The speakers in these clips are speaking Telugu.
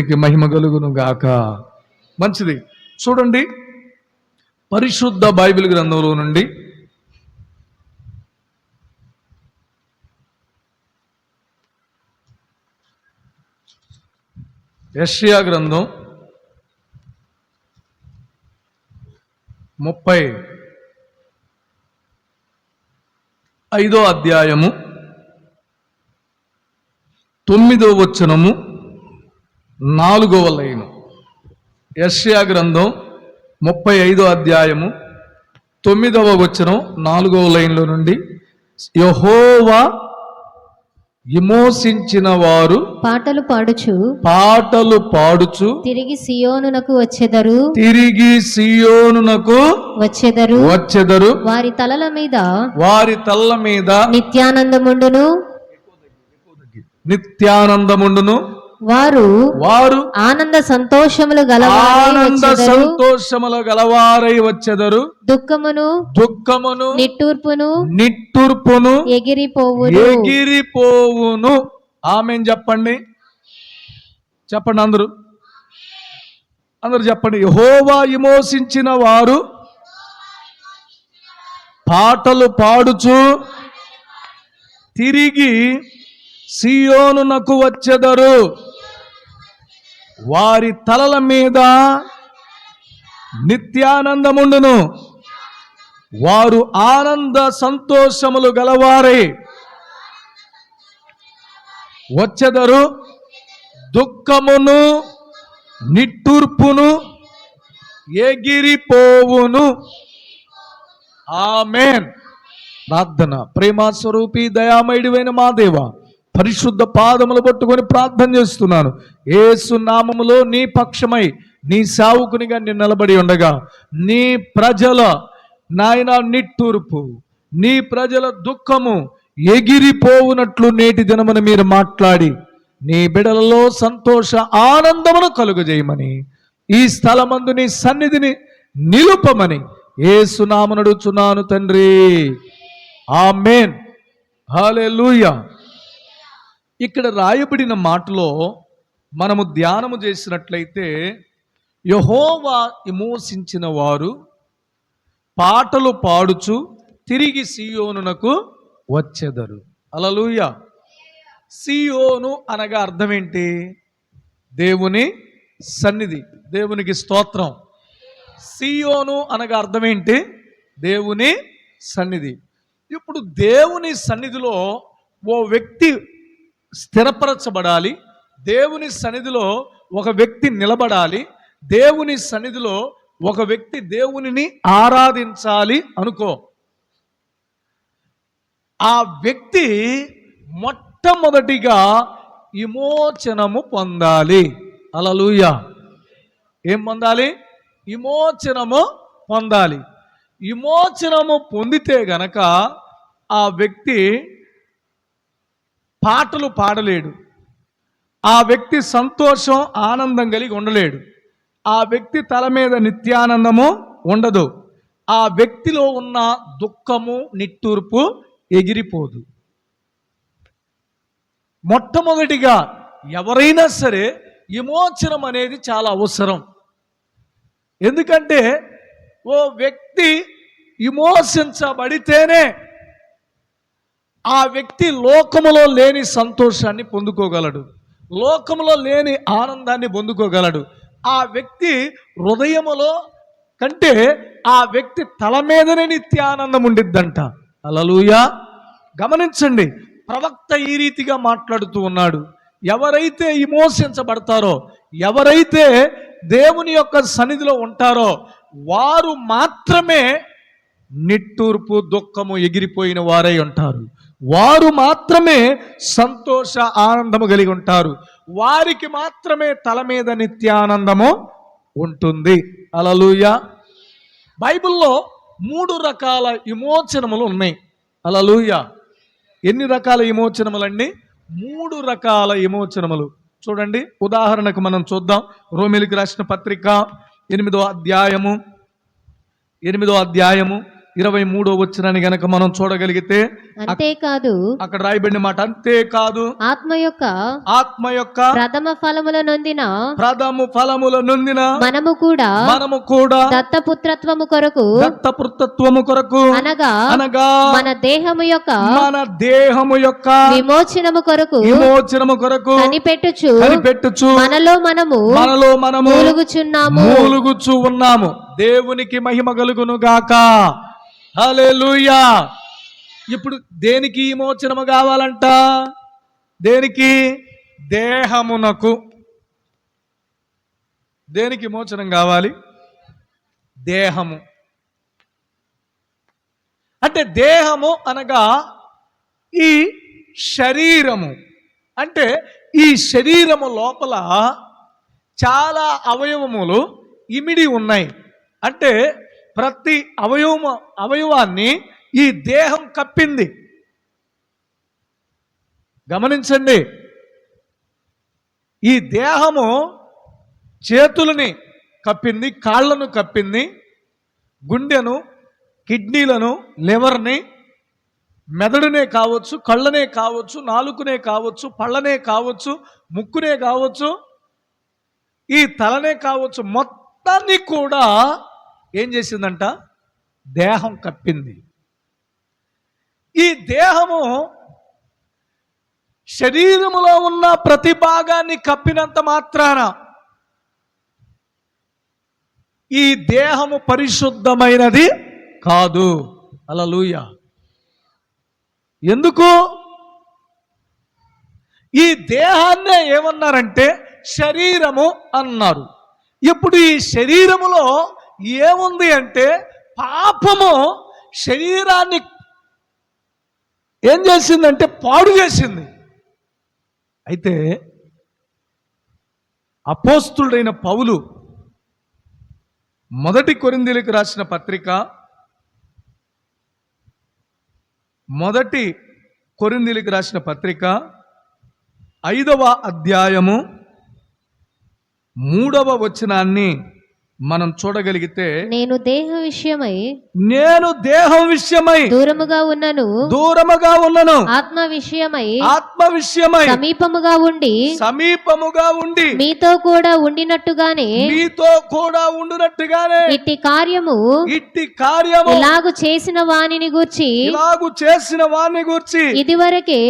దేవునికి మహిమ కలుగును గాక. మంచిది. చూడండి, పరిశుద్ధ బైబిల్ గ్రంథంలో నుండి యెషయా గ్రంథం 35వ అధ్యాయము 9వ వచనము 4వ లైను. యెషయా గ్రంథం 35వ అధ్యాయము 9వ వచనం 4వ లైన్లో నుండి, యెహోవా విమోచించిన వారు పాటలు పాడుచు తిరిగి సియోనునకు వచ్చెదరు. వారి తలల మీద నిత్యానందముండును. వారు ఆనంద సంతోషములు గలవారై వచ్చెదరు. దుఃఖమును నిట్టూర్పును ఎగిరిపోవును. ఆమేన్ చెప్పండి అందరూ చెప్పండి. యెహోవా విమోచించిన వారు పాటలు పాడుచు తిరిగి సియోనునకు వచ్చెదరు. వారి తలల మీద నిత్యానందముండును. వారు ఆనంద సంతోషములు గలవారై వచ్చెదరు. దుఃఖమును నిట్టూర్పును ఎగిరిపోవును. ఆమేన్. ప్రార్థన. ప్రేమ స్వరూపి దయామయుడివైన మా దేవా, పరిశుద్ధ పాదములు పట్టుకొని ప్రార్థన చేస్తున్నాను. యేసు నామములో నీ పక్షమై నీ సేవకునిగా నేను నిలబడి ఉండగా, నీ ప్రజల నాయన నిట్టూర్పు, నీ ప్రజల దుఃఖము ఎగిరిపోవునట్లు నేటి దినమున మీరు మాట్లాడి నీ బిడలలో సంతోష ఆనందమును కలుగజేయమని, ఈ స్థలమందు నీ సన్నిధిని నిలుపమని యేసు నామమున అడుగుచున్నాను తండ్రి. ఆమేన్. హల్లెలూయా. ఇక్కడ రాయబడిన మాటలో మనము ధ్యానము చేసినట్లయితే, యెహోవా విమోచించిన వారు పాటలు పాడుచు తిరిగి సియోనునకు వచ్చెదరు. హల్లెలూయా. సియోను అనగా అర్థం ఏంటి? దేవుని సన్నిధి. దేవునికి స్తోత్రం. సియోను అనగా అర్థం ఏంటి? దేవుని సన్నిధి. ఇప్పుడు దేవుని సన్నిధిలో ఓ వ్యక్తి స్థిరపరచబడాలి. దేవుని సన్నిధిలో ఒక వ్యక్తి నిలబడాలి. దేవుని సన్నిధిలో ఒక వ్యక్తి దేవునిని ఆరాధించాలి అనుకో. ఆ వ్యక్తి మొట్టమొదటిగా విమోచనము పొందాలి. హల్లెలూయా. ఏం పొందాలి? విమోచనము పొందాలి. విమోచనము పొందితే గనక ఆ వ్యక్తి పాటలు పాడలేడు. ఆ వ్యక్తి సంతోషం ఆనందం కలిగి ఉండలేడు. ఆ వ్యక్తి తల మీద నిత్యానందము ఉండదు. ఆ వ్యక్తిలో ఉన్న దుఃఖము నిట్టూర్పు ఎగిరిపోదు. మొట్టమొదటిగా ఎవరైనా సరే విమోచనం అనేది చాలా అవసరం. ఎందుకంటే ఓ వ్యక్తి విమోచించబడితేనే ఆ వ్యక్తి లోకములో లేని సంతోషాన్ని పొందుకోగలడు, లోకములో లేని ఆనందాన్ని పొందుకోగలడు. ఆ వ్యక్తి హృదయములో కంటే ఆ వ్యక్తి తల మీదనే నిత్యానందం ఉండిద్దంట. హల్లెలూయా. గమనించండి, ప్రవక్త ఈ రీతిగా మాట్లాడుతూ ఉన్నాడు. ఎవరైతే విమోచించబడతారో, ఎవరైతే దేవుని యొక్క సన్నిధిలో ఉంటారో వారు మాత్రమే నిట్టూర్పు దుఃఖము ఎగిరిపోయిన వారై ఉంటారు. వారు మాత్రమే సంతోష ఆనందము కలిగి ఉంటారు. వారికి మాత్రమే తల మీద నిత్యానందము ఉంటుంది. హల్లెలూయా. బైబిల్లో 3 రకాల విమోచనములు ఉన్నాయి. హల్లెలూయా. ఎన్ని రకాల విమోచనములండి? 3 రకాల విమోచనములు. చూడండి, ఉదాహరణకు మనం చూద్దాం. రోమీయులకు రాసిన పత్రిక 8వ అధ్యాయము 23వ వచనాన్ని గనక మనం చూడగలిగితే అంతేకాదు అక్కడ రాయబడిన మాట, అంతేకాదు ఆత్మ యొక్క ప్రథమ ఫలముల నొందిన మనము కూడా దత్తపుత్రత్వము కొరకు అనగా మన దేహము యొక్క విమోచనము కొరకు కనిపెట్టుచు మనలో మనము మూలుగుచు ఉన్నాము. దేవునికి మహిమ కలుగును గాక. హల్లెలూయా. ఇప్పుడు దేనికి విమోచనము కావాలంట? దేనికి? దేహమునకు. దేనికి విమోచనం కావాలి? దేహము. అంటే దేహము అనగా ఈ శరీరము. అంటే ఈ శరీరము లోపల చాలా అవయవములు ఇమిడి ఉన్నాయి. అంటే ప్రతి అవయవాన్ని ఈ దేహం కప్పింది. గమనించండి, ఈ దేహము చేతులని కప్పింది, కాళ్ళను కప్పింది, గుండెను, కిడ్నీలను, లివర్ని, మెదడునే కావచ్చు, కళ్ళనే కావచ్చు, నాలుకనే కావచ్చు, పళ్ళనే కావచ్చు, ముక్కునే కావచ్చు, ఈ తలనే కావచ్చు, మొత్తాన్ని కూడా ఏం చేసిందంట? దేహం కప్పింది. ఈ దేహము శరీరములో ఉన్న ప్రతి భాగాన్ని కప్పినంత మాత్రాన ఈ దేహము పరిశుద్ధమైనది కాదు. హల్లెలూయా. ఎందుకు? ఈ దేహాన్నే ఏమన్నారంటే శరీరము అన్నారు. ఇప్పుడు ఈ శరీరములో ఏముంది అంటే పాపము శరీరాన్ని ఏం చేసిందంటే పాడు చేసింది. అయితే అపోస్తులుడైన పౌలు మొదటి కొరింథీయులకు రాసిన పత్రిక 5వ అధ్యాయము 3వ వచనాన్ని మనం చూడగలిగితే, నేను దేహం విషయమై దూరముగా ఉన్నను ఆత్మ విషయమై సమీపముగా ఉండి మీతో కూడా ఉండినట్టుగానే ఇట్టి కార్యము ఇలాగు చేసిన వానిని గూర్చి ఇదివరకే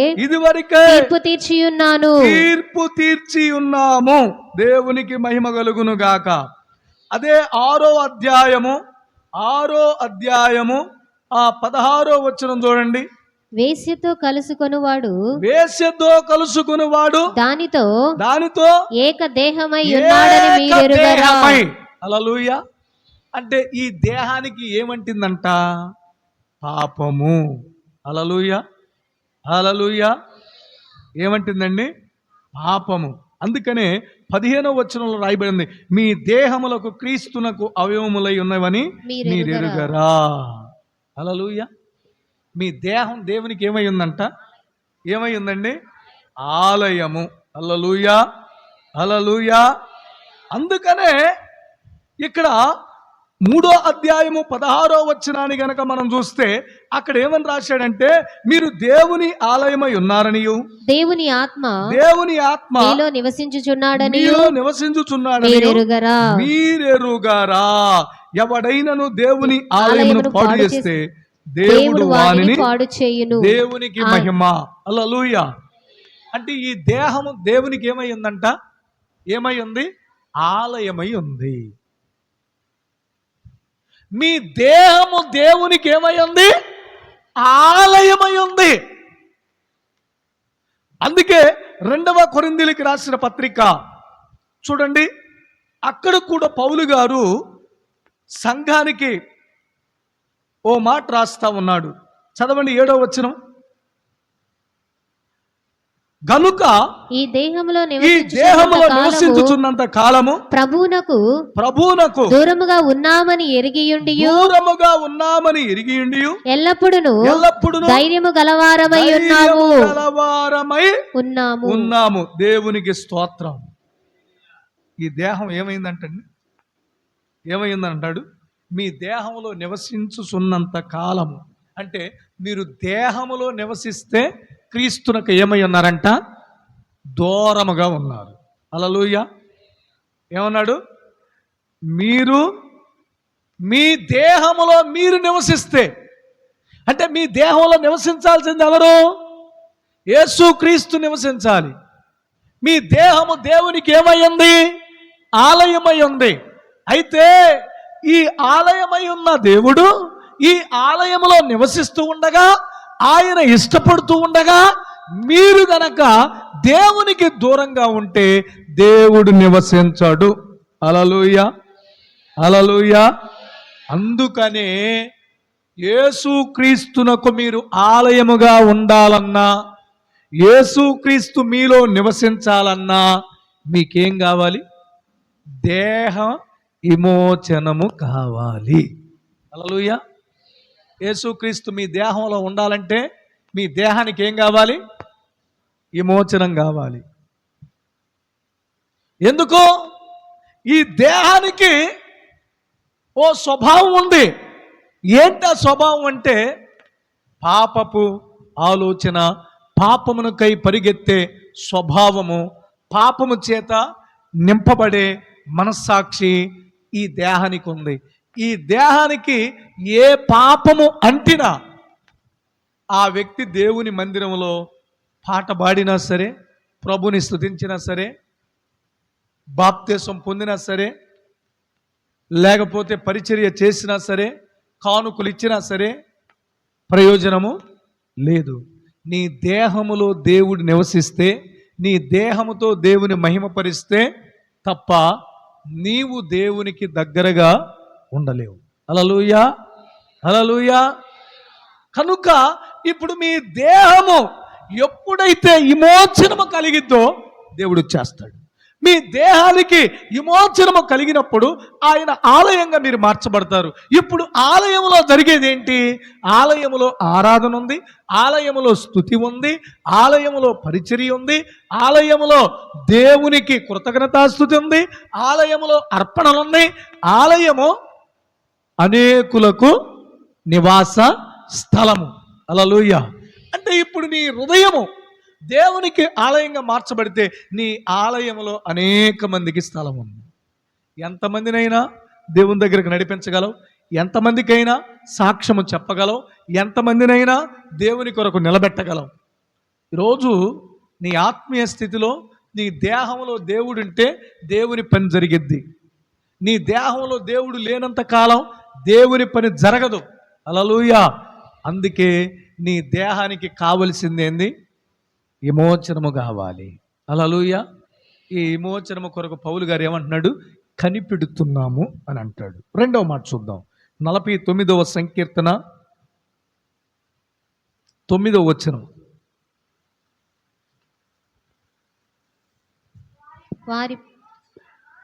తీర్పు తీర్చి ఉన్నాము. దేవునికి మహిమ కలుగును గాక. అదే 6వ అధ్యాయము 16వ వచనం చూడండి. వేశ్యతో కలుసుకొనువాడు దానితో ఏక దేహమై ఉన్నాడని మీరెరుగరా. హల్లెలూయా. అంటే ఈ దేహానికి ఏమంటిందంట? పాపము. హల్లెలూయా. హల్లెలూయా. ఏమంటుందండి? పాపము. అందుకనే 15వ వచనంలో రాయబడింది, మీ దేహములకు క్రీస్తునకు అవయవములై ఉన్నవని మీరెరుగరా. హల్లెలూయా. మీ దేహం దేవునికి ఏమై ఉందంట? ఏమై ఉందండి? ఆలయము. హల్లెలూయా. హల్లెలూయా. అందుకనే ఇక్కడ 3వ అధ్యాయము 16వ వచనాన్ని గనక మనం చూస్తే అక్కడ ఏమని రాశాడంటే, మీరు దేవుని ఆలయమై ఉన్నారనియు దేవుని ఆత్మ మీలో నివసించుచున్నాడని మీరెరుగరా. ఎవడైనను దేవుని ఆలయమును పాడు చేస్తే దేవుడు వానిని పాడు చేయును. దేవునికి మహిమ. హల్లెలూయా. అంటే ఈ దేహము దేవునికి ఏమై ఉందంట? ఏమై ఉంది? ఆలయమై ఉంది. మీ దేహము దేవునికి ఏమై ఉంది? ఆలయమై ఉంది. అందుకే 2వ కొరింథీయులకు రాసిన పత్రిక చూడండి, అక్కడ కూడా పౌలు గారు సంఘానికి ఓ మాట రాస్తా ఉన్నాడు. చదవండి 7వ వచనం. గనుక ఈ దేహములో నివసించుచున్నంత కాలము ప్రభువునకు దూరముగా ఉన్నామని ఎరిగియుండి ఎల్లప్పుడూ ధైర్యము గలవారమై ఉన్నాము. దేవునికి స్తోత్రం. ఈ దేహం ఏమైందంటండి? ఏమైందంటాడు? మీ దేహంలో నివసించుచున్నంత కాలము, అంటే మీరు దేహములో నివసిస్తే క్రీస్తునకు ఏమై ఉన్నారంట? దూరముగా ఉన్నారు. హల్లెలూయా. ఏమన్నాడు? మీరు మీ దేహములో మీరు నివసిస్తే, అంటే మీ దేహంలో నివసించాల్సింది ఎవరు? యేసుక్రీస్తు నివసించాలి. మీ దేహము దేవునికి ఏమయ్యింది? ఆలయమై ఉంది. అయితే ఈ ఆలయమై ఉన్న దేవుడు ఈ ఆలయములో నివసిస్తూ ఉండగా, ఆయన ఇష్టపడుతూ ఉండగా, మీరు గనక దేవునికి దూరంగా ఉంటే దేవుడు నివసించాడు. హల్లెలూయా, హల్లెలూయా. అందుకనే యేసుక్రీస్తునకు మీరు ఆలయముగా ఉండాలన్నా, యేసుక్రీస్తు మీలో నివసించాలన్నా మీకేం కావాలి? దేహ విమోచనము కావాలి. హల్లెలూయా. యేసుక్రీస్తు మీ దేహంలో ఉండాలంటే మీ దేహానికి ఏం కావాలి? విమోచనం కావాలి. ఎందుకు? ఈ దేహానికి ఓ స్వభావం ఉంది. ఏంటి ఆ స్వభావం అంటే పాపపు ఆలోచన, పాపమునకై పరిగెత్తే స్వభావము, పాపము చేత నింపబడే మనస్సాక్షి ఈ దేహానికి ఉంది. ఈ దేహానికి ఏ పాపము అంటినా ఆ వ్యక్తి దేవుని మందిరంలో పాట పాడినా సరే, ప్రభుని స్తుతించినా సరే, బాప్తిసం పొందినా సరే, లేకపోతే పరిచర్య చేసినా సరే, కానుకలు ఇచ్చినా సరే ప్రయోజనము లేదు. నీ దేహములో దేవుడు నివసిస్తే, నీ దేహముతో దేవుని మహిమపరిస్తే తప్ప నీవు దేవునికి దగ్గరగా ఉండలేవు. హల్లెలూయా, హల్లెలూయా. కనుక ఇప్పుడు మీ దేహము ఎప్పుడైతే విమోచనము కలిగిద్దో దేవుడు చేస్తాడు. మీ దేహానికి విమోచనము కలిగినప్పుడు ఆయన ఆలయంగా మీరు మార్చబడతారు. ఇప్పుడు ఆలయంలో జరిగేది ఏంటి? ఆలయములో ఆరాధన ఉంది, ఆలయములో స్తుతి ఉంది, ఆలయములో పరిచర్య ఉంది, ఆలయములో దేవునికి కృతజ్ఞతాస్తుతి ఉంది, ఆలయములో అర్పణలు ఉన్నాయి. ఆలయము అనేకులకు నివాస స్థలము. హల్లెలూయా. అంటే ఇప్పుడు నీ హృదయము దేవునికి ఆలయంగా మార్చబడితే నీ ఆలయంలో అనేక మందికి స్థలం ఉంది. ఎంతమందినైనా దేవుని దగ్గరకు నడిపించగలవు, ఎంతమందికైనా సాక్ష్యము చెప్పగలవు, ఎంతమందినైనా దేవుని కొరకు నిలబెట్టగలవు. ఈరోజు నీ ఆత్మీయ స్థితిలో నీ దేహంలో దేవుడుంటే దేవుని పని జరిగిద్ది. నీ దేహంలో దేవుడు లేనంత కాలం దేవుని పని జరగదు. హల్లెలూయా. అందుకే నీ దేహానికి కావలసింది ఏంది? విమోచనము కావాలి. హల్లెలూయా. ఈ విమోచనము కొరకు పౌలు గారు ఏమంటున్నాడు? కనిపెడుతున్నాము అని అంటాడు. రెండవ మాట చూద్దాం. 49వ సంకీర్తన 9వ వచనం.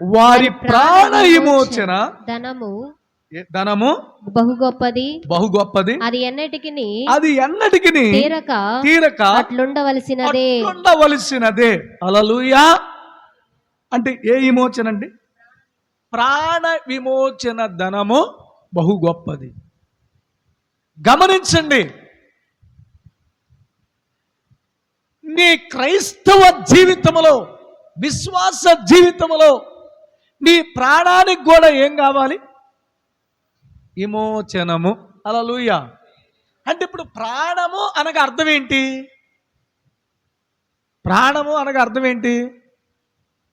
వారి ప్రాణ విమోచన ధనము బహు గొప్పది, అది ఎన్నటికి తీరక అట్లుండవలసినదే. హల్లెలూయా. అంటే ఏ విమోచన అండి? ప్రాణ విమోచన ధనము బహు గొప్పది. గమనించండి, నీ క్రైస్తవ జీవితంలో, విశ్వాస జీవితంలో నీ ప్రాణానికి కూడా ఏం కావాలి? విమోచనము. హల్లెలూయా. అంటే ఇప్పుడు ప్రాణము అనగా అర్థం ఏంటి? ప్రాణము అనగా అర్థం ఏంటి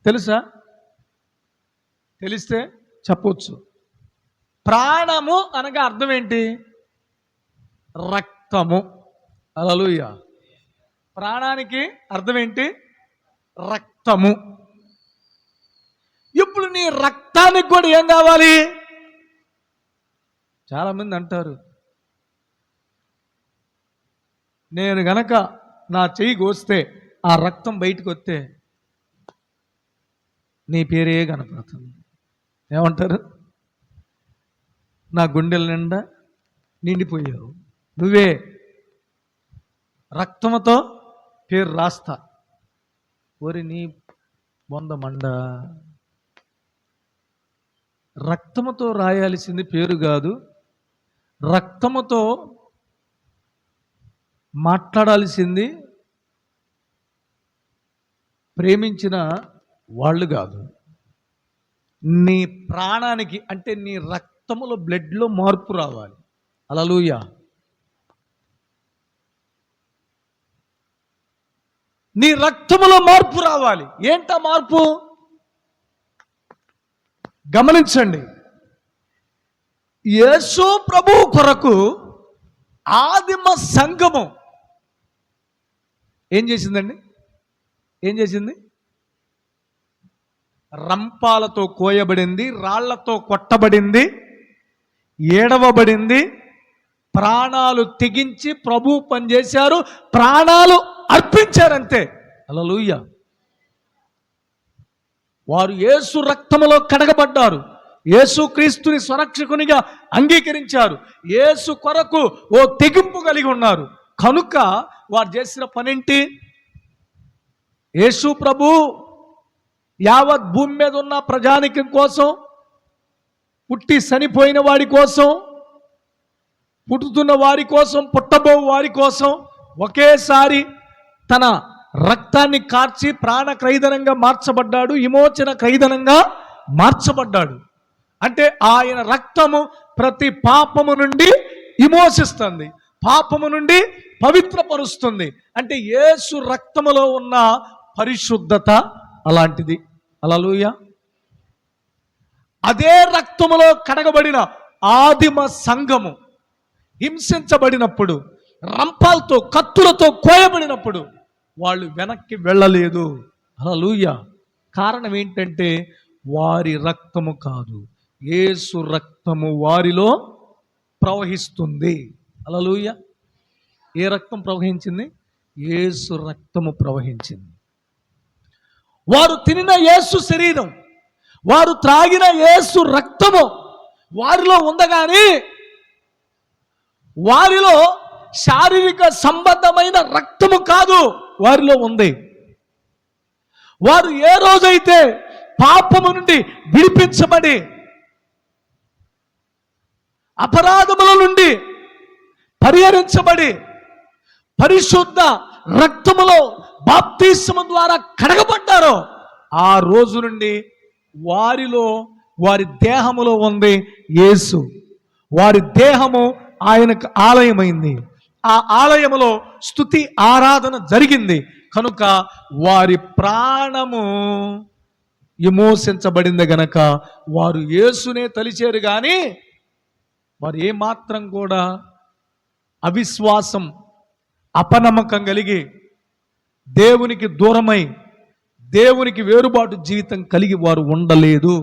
తెలుసా? తెలిస్తే చెప్పొచ్చు. ప్రాణము అనగా అర్థం ఏంటి? రక్తము. హల్లెలూయా. ప్రాణానికి అర్థం ఏంటి? రక్తము. ఇప్పుడు నీ రక్తానికి కూడా ఏం కావాలి? చాలామంది అంటారు, నేను గనక నా చెయ్యి కోస్తే ఆ రక్తం బయటకు వస్తే నీ పేరే కనపడుతుంది. ఏమంటారు? నా గుండెల నిండా నిండిపోయావు, నువ్వే రక్తంతో పేరు రాస్తా. ఓరి నీ బొంద మండ. రక్తముతో రాయాల్సింది పేరు కాదు, రక్తముతో మాట్లాడాల్సింది ప్రేమించిన వాళ్ళు కాదు. నీ ప్రాణానికి అంటే నీ రక్తములో బ్లడ్లో మార్పు రావాలి. హల్లెలూయా. నీ రక్తములో మార్పు రావాలి. ఏంటా మార్పు? గమనించండి. యేసు ప్రభువు కొరకు ఆదిమ సంఘము ఏం చేసిందండి? ఏం చేసింది? రంపాలతో కోయబడింది, రాళ్లతో కొట్టబడింది, ఏడవబడింది, ప్రాణాలు తెగించి ప్రభు పనిచేశారు, ప్రాణాలు అర్పించారంతే. హల్లెలూయా. వారు యేసు రక్తములో కడగబడ్డారు, యేసు క్రీస్తుని స్వరక్షకునిగా అంగీకరించారు, యేసు కొరకు ఓ తెగింపు కలిగి ఉన్నారు. కనుక వారు చేసిన పనేంటి? యేసు ప్రభు యావత్ భూమి మీద ఉన్న ప్రజానికం కోసం, పుట్టి చనిపోయిన వాడి కోసం, పుట్టుతున్న వారి కోసం, పుట్టబో వారి కోసం ఒకేసారి తన రక్తాన్ని కార్చి ప్రాణ క్రైదనంగా మార్చబడ్డాడు, విమోచన క్రైదనంగా మార్చబడ్డాడు. అంటే ఆయన రక్తము ప్రతి పాపము నుండి విమోచిస్తుంది, పాపము నుండి పవిత్రపరుస్తుంది. అంటే యేసు రక్తములో ఉన్న పరిశుద్ధత అలాంటిది. హల్లెలూయా. అదే రక్తములో కడగబడిన ఆదిమ సంఘము హింసించబడినప్పుడు, రంపాలతో కత్తులతో కోయబడినప్పుడు వాళ్ళు వెనక్కి వెళ్ళలేదు. హల్లెలూయా. కారణం ఏంటంటే వారి రక్తము కాదు, యేసు రక్తము వారిలో ప్రవహిస్తుంది. హల్లెలూయా. ఏ రక్తం ప్రవహించింది? యేసు రక్తము ప్రవహించింది. వారు తినిన యేసు శరీరం, వారు త్రాగిన యేసు రక్తము వారిలో ఉందగాని వారిలో శారీరక సంబంధమైన రక్తము కాదు వారిలో ఉంది. వారు ఏ రోజైతే పాపము నుండి విడిపించబడి అపరాధముల నుండి పరిహరించబడి పరిశుద్ధ రక్తములో బాప్తిస్మము ద్వారా కడగబడ్డారో ఆ రోజు నుండి వారిలో, వారి దేహములో ఉంది యేసు. వారి దేహము ఆయనకు ఆలయమైంది, ఆ ఆలయములో స్తుతి ఆరాధన జరిగింది. కనుక వారి ప్రాణము విమోచించబడింది గనక వారు యేసునే తలిచారు. కానీ వారు ఏమాత్రం కూడా అవిశ్వాసం, అపనమ్మకం కలిగి దేవునికి దూరమై దేవునికి వేరుబాటు జీవితం కలిగి వారు ఉండలేదు.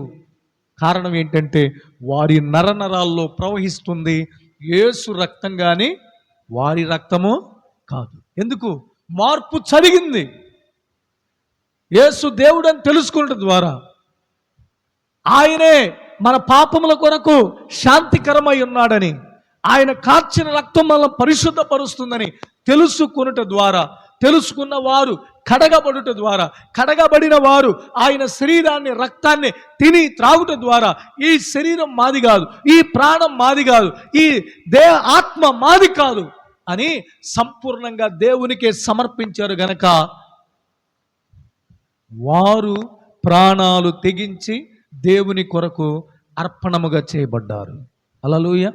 కారణం ఏంటంటే వారి నరనరాల్లో ప్రవహిస్తుంది యేసు రక్తం, కానీ వారి రక్తము కాదు. ఎందుకు? మార్పు జరిగింది. యేసు దేవుడని తెలుసుకున్నట ద్వారా, ఆయనే మన పాపముల కొరకు శాంతికరమై ఉన్నాడని, ఆయన కార్చిన రక్తం మనల్ని పరిశుద్ధపరుస్తుందని తెలుసుకున్నట ద్వారా, తెలుసుకున్న వారు కడగబడుట ద్వారా, కడగబడిన వారు ఆయన శరీరాన్ని, రక్తాన్ని తిని త్రాగుట ద్వారా ఈ శరీరం మాది కాదు, ఈ ప్రాణం మాది కాదు, ఈ ఆత్మ మాది కాదు అని సంపూర్ణంగా దేవునికే సమర్పించారు గనక వారు ప్రాణాలు తెగించి దేవుని కొరకు అర్పణముగా చేయబడ్డారు. హల్లెలూయా.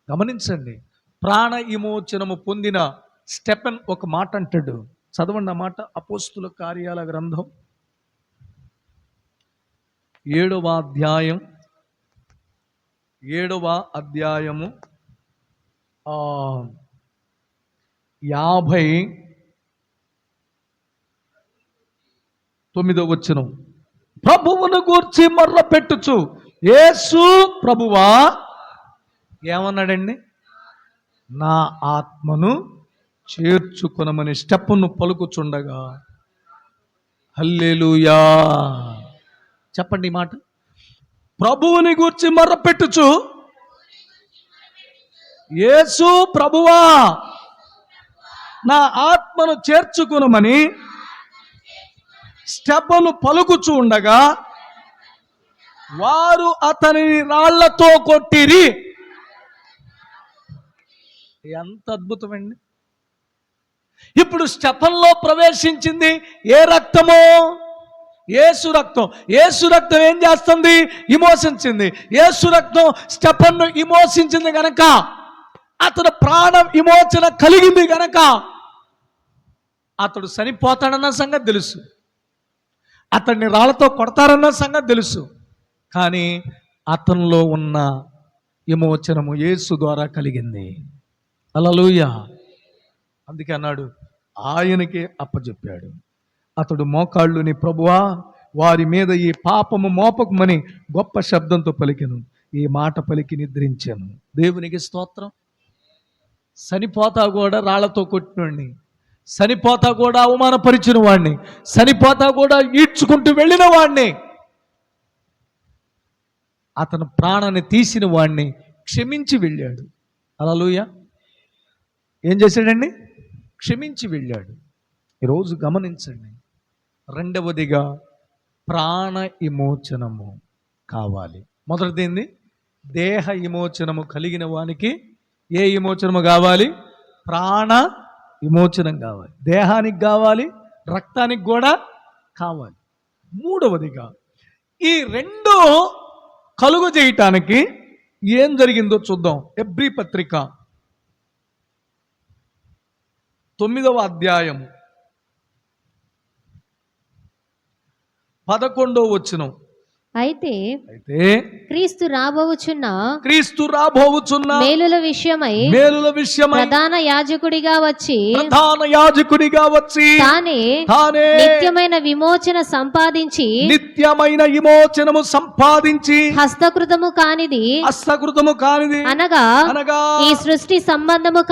గమనించండి, ప్రాణ విమోచనము పొందిన స్టెఫెన్ ఒక మాట అంటాడు. చదవండి ఆ మాట. అపోస్తుల కార్యాల గ్రంథం 7వ అధ్యాయం 59వ వచనం. ప్రభువును గూర్చి మొర్ర పెట్టుచు, యేసు ప్రభువా ఏమన్నాడండి? నా ఆత్మను చేర్చుకొనమని స్టెప్పును పలుకుచుండగా. హల్లెలూయా. చెప్పండి ఈ మాట. ప్రభువుని గూర్చి మొర్రపెట్టుచు, యేసు ప్రభువా నా ఆత్మను చేర్చుకొనమని స్టెప్పును పలుకుచు ఉండగా వారు అతనిని రాళ్లతో కొట్టిరి. ఎంత అద్భుతమండి. ఇప్పుడు స్టెఫన్లో ప్రవేశించింది ఏ రక్తమో? యేసు రక్తం. యేసు రక్తం ఏం చేస్తుంది? విమోచించింది. యేసు రక్తం స్టెఫన్ను విమోచించింది గనక, అతడు ప్రాణం విమోచన కలిగింది గనక అతడు చనిపోతాడన్న సంగతి తెలుసు, అతన్ని రాళ్లతో కొడతారన్న సంగతి తెలుసు. కానీ అతనిలో ఉన్న విమోచనము యేసు ద్వారా కలిగింది. హల్లెలూయా. అందుకే అన్నాడు, ఆయనకే అప్పచెప్పాడు. అతడు మోకాళ్ళుని, ప్రభువా వారి మీద ఈ పాపము మోపకమని గొప్ప శబ్దంతో పలికెను. ఈ మాట పలికి నిద్రించాను. దేవునికి స్తోత్రం. చనిపోతా కూడా రాళ్లతో కొట్టినవాడిని, చనిపోతా కూడా అవమానపరిచిన వాడిని, చనిపోతా కూడా ఈడ్చుకుంటూ వెళ్ళిన వాడిని, అతను ప్రాణాన్ని తీసిన వాడిని క్షమించి వెళ్ళాడు. హల్లెలూయా. ఏం చేశాడండి? క్షమించి వెళ్ళాడు. ఈరోజు గమనించండి, రెండవదిగా ప్రాణ విమోచనము కావాలి. మొదటిది దేహ విమోచనము కలిగిన వానికి ఏ విమోచనము కావాలి? ప్రాణ విమోచనం కావాలి. దేహానికి కావాలి, రక్తానికి కూడా కావాలి. మూడవదిగా ఈ రెండు కలుగు చేయటానికి ఏం జరిగిందో చూద్దాం. హెబ్రీ పత్రిక 9వ అధ్యాయం 11వ వచనం. అయితే క్రీస్తు రాబోవుచున్న మేలుల విషయమై ప్రధాన యాజకుడిగా వచ్చి తానే నిత్యమైన విమోచనము సంపాదించి హస్తకృతము కానిది అనగా ఈ సృష్టి సంబంధము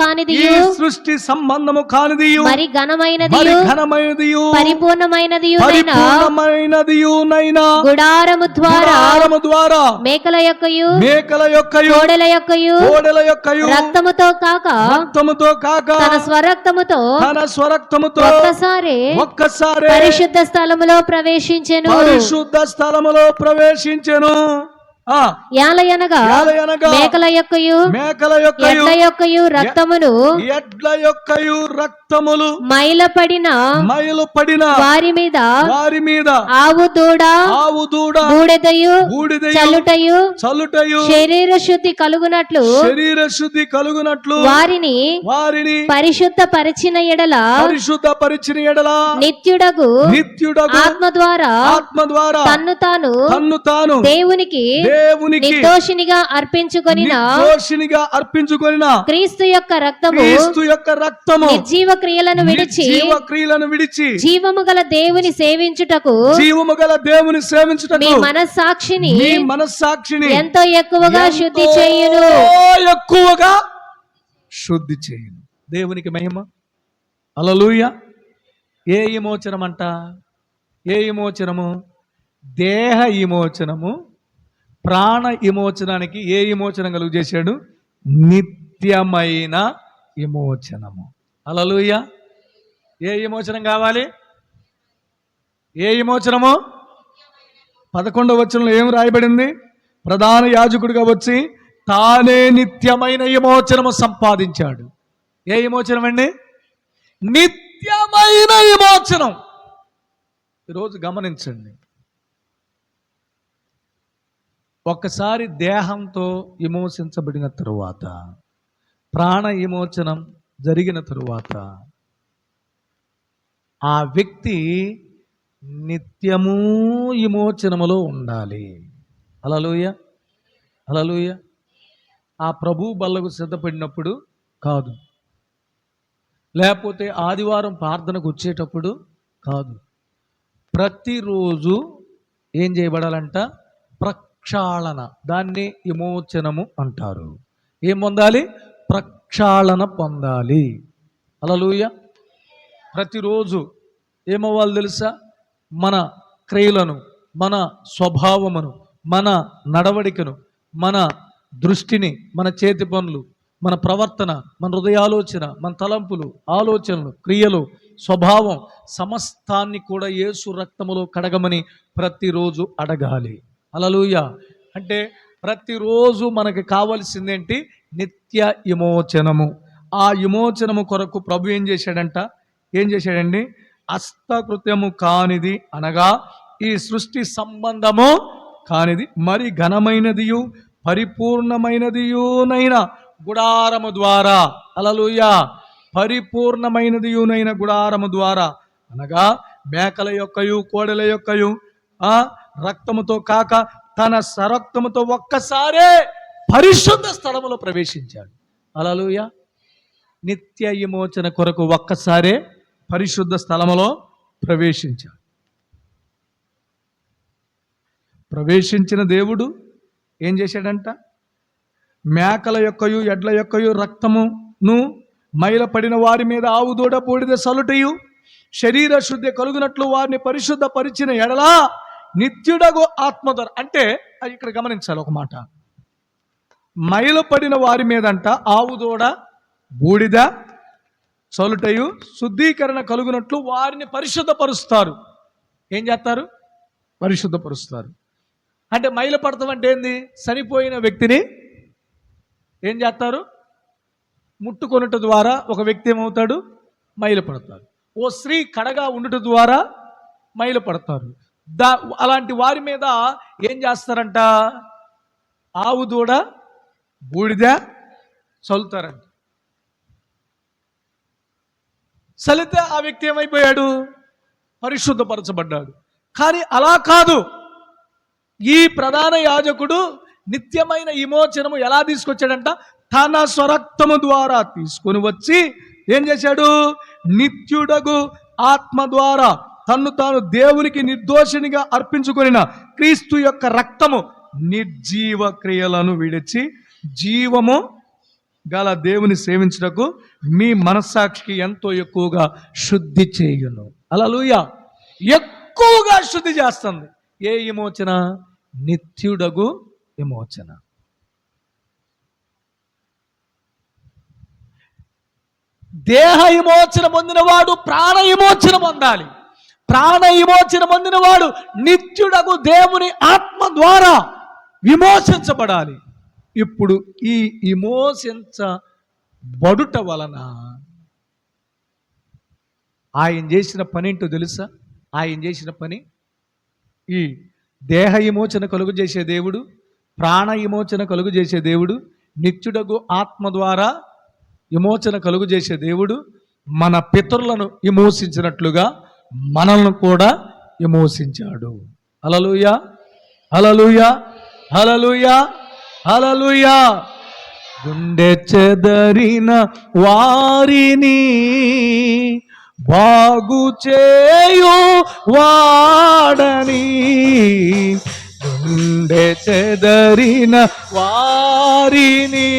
కానిది మరి ఘనమైనది పరిపూర్ణమైనది గుడారము ద్వారా మేకల యొక్కయు కోడెల యొక్కయు రక్తముతో కాక తన స్వరక్తముతో ఒక్కసారి పరిశుద్ధ స్థలములో ప్రవేశించెను. యాలయనగా మేకల యొక్కయు ఎడ్ల యొక్కయు రక్తములు మైలుపడిన వారి మీద ఆవు దూడ బూడిదయు చల్లుటయు శరీర శుద్ధి కలుగునట్లు వారిని పరిశుద్ధ పరిచిన ఎడల నిత్యుడగు ఆత్మ ద్వారా తన్ను తాను దేవునికి నిర్దోషినిగా అర్పించుకొనిన క్రీస్తు యొక్క రక్తము నిర్జీవ క్రియలను విడిచి జీవము గల దేవుని సేవించుటకు మీ మనస్సాక్షిని ఎంతో ఎక్కువగా శుద్ధి చేయును. దేవునికి మహిమ. హల్లెలూయా. ఏ విమోచనం అంట? ఏ విమోచనము? దేహ విమోచనము. ప్రాణ విమోచనానికి ఏ విమోచనం కలుగు చేశాడు? నిత్యమైన విమోచనము. హల్లెలూయా. ఏ విమోచనం కావాలి? ఏ విమోచనము? 11వ వచనంలో ఏం రాయబడింది? ప్రధాన యాజకుడిగా వచ్చి తానే నిత్యమైన విమోచనము సంపాదించాడు. ఏ విమోచనం అండి? నిత్యమైన విమోచనం. ఈరోజు గమనించండి, ఒక్కసారి దేహంతో విమోచించబడిన తరువాత, ప్రాణ విమోచనం జరిగిన తరువాత ఆ వ్యక్తి నిత్యము విమోచనములో ఉండాలి. హల్లెలూయా. హల్లెలూయా. ఆ ప్రభు బల్లకు సిద్ధపడినప్పుడు కాదు, లేకపోతే ఆదివారం ప్రార్థనకు వచ్చేటప్పుడు కాదు, ప్రతిరోజు ఏం చేయబడాలంట? ప్రక్షాళన. దాన్ని విమోచనము అంటారు. ఏం పొందాలి? ప్రక్షాళన పొందాలి. హల్లెలూయా. ప్రతిరోజు ఏమవ్వాలి తెలుసా? మన క్రియలను, మన స్వభావమును, మన నడవడికను, మన దృష్టిని, మన చేతి పనులు, మన ప్రవర్తన, మన హృదయాలోచన, మన తలంపులు, ఆలోచనలు, క్రియలు, స్వభావం సమస్తాన్ని కూడా యేసు రక్తములో కడగమని ప్రతిరోజు అడగాలి. హల్లెలూయా. అంటే ప్రతిరోజు మనకి కావాల్సిందేంటి? నిత్య విమోచనము. ఆ విమోచనము కొరకు ప్రభు ఏం చేశాడండి? హస్తకృత్యము కానిది అనగా ఈ సృష్టి సంబంధము కానిది మరి ఘనమైనదియు పరిపూర్ణమైనదియునైన గుడారము ద్వారా, హల్లెలూయా, పరిపూర్ణమైనదియునైన గుడారము ద్వారా అనగా మేకల యొక్కయు కోడెల యొక్కయు రక్తముతో కాక తన సరక్తముతో ఒక్కసారే పరిశుద్ధ స్థలములో ప్రవేశించాడు. హల్లెలూయా. నిత్య విమోచన కొరకు ఒక్కసారే పరిశుద్ధ స్థలములో ప్రవేశించాడు. ప్రవేశించిన దేవుడు ఏం చేశాడంట? మేకల యొక్కయు ఎడ్ల యొక్కయు రక్తమును మైలపడిన వారి మీద ఆవు దూడ బూడిద సలుటయు శరీర శుద్ధి కలుగునట్లు వారిని పరిశుద్ధ పరిచిన ఎడలా నిత్యుడగు ఆత్మధర. అంటే ఇక్కడ గమనించాలి ఒక మాట. మైలపడిన వారి మీదంట ఆవు దూడ బూడిద సలుటయు శుద్ధీకరణ కలుగునట్లు వారిని పరిశుద్ధపరుస్తారు. ఏం చేస్తారు? పరిశుద్ధపరుస్తారు. అంటే మైలపడతాం అంటే ఏంది? చనిపోయిన వ్యక్తిని ఏం చేస్తారు? ముట్టుకొనుట ద్వారా ఒక వ్యక్తి ఏమవుతాడు? మైలపడతాడు. ఓ స్త్రీ కడగా ఉండుట ద్వారా మైలపడతారు. అలాంటి వారి మీద ఏం చేస్తారంట? ఆవు దూడ బూడిద చల్లుతారంట. చలితే ఆ వ్యక్తి ఏమైపోయాడు? పరిశుద్ధపరచబడ్డాడు. కానీ అలా కాదు. ఈ ప్రధాన యాజకుడు నిత్యమైన విమోచనము ఎలా తీసుకొచ్చాడంట? తన స్వరక్తము ద్వారా తీసుకొని వచ్చి ఏం చేశాడు? నిత్యుడగు ఆత్మ ద్వారా తన్ను తాను దేవునికి నిర్దోషినిగా అర్పించుకొనిన క్రీస్తు యొక్క రక్తము నిర్జీవ క్రియలను విడిచి జీవము గల దేవుని సేవించుటకు మీ మనస్సాక్షికి ఎంతో ఎక్కువగా శుద్ధి చేయును. హల్లెలూయా. ఎక్కువగా శుద్ధి చేస్తుంది. ఏ విమోచన? నిత్యుడగు విమోచన. దేహ విమోచన పొందినవాడు ప్రాణ విమోచన పొందాలి. ప్రాణ విమోచన పొందినవాడు నిత్యుడగు దేవుని ఆత్మ ద్వారా విమోచించబడాలి. ఇప్పుడు ఈ విమోచించబడుట వలన ఆయన చేసిన పని ఏంటో తెలుసా? ఆయన చేసిన పని ఈ దేహ విమోచన కలుగు చేసే దేవుడు, ప్రాణ విమోచన కలుగు చేసే దేవుడు, నిత్యుడగు ఆత్మ ద్వారా విమోచన కలుగు చేసే దేవుడు మన పితరులను విమోచించినట్లుగా మనల్ని కూడా విమోచించాడు. హల్లెలూయా, హల్లెలూయా, హల్లెలూయా, హల్లెలూయా. గుండె చెదరిన వారిని బాగు చేయు వాడని, గుండె చెదరిన వారిని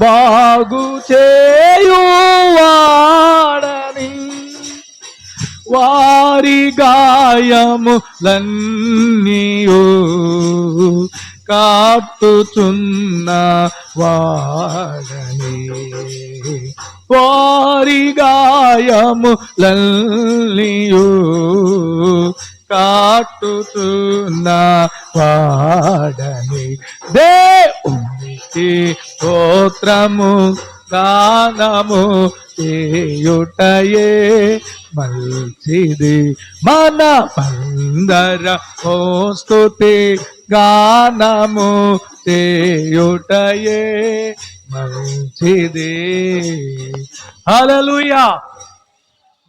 బాగు చేయు వాడని, వారి గాయములన్నీయు కాటుచున్న వాడని, వారి గాయములన్నీయు కాటుచున్న వాడని, దేవునికి స్తోత్రము గానము చేయుటయే మంచిది, మన మందర స్తుతి గానము చేయుటయే మంచిది. హల్లెలూయా.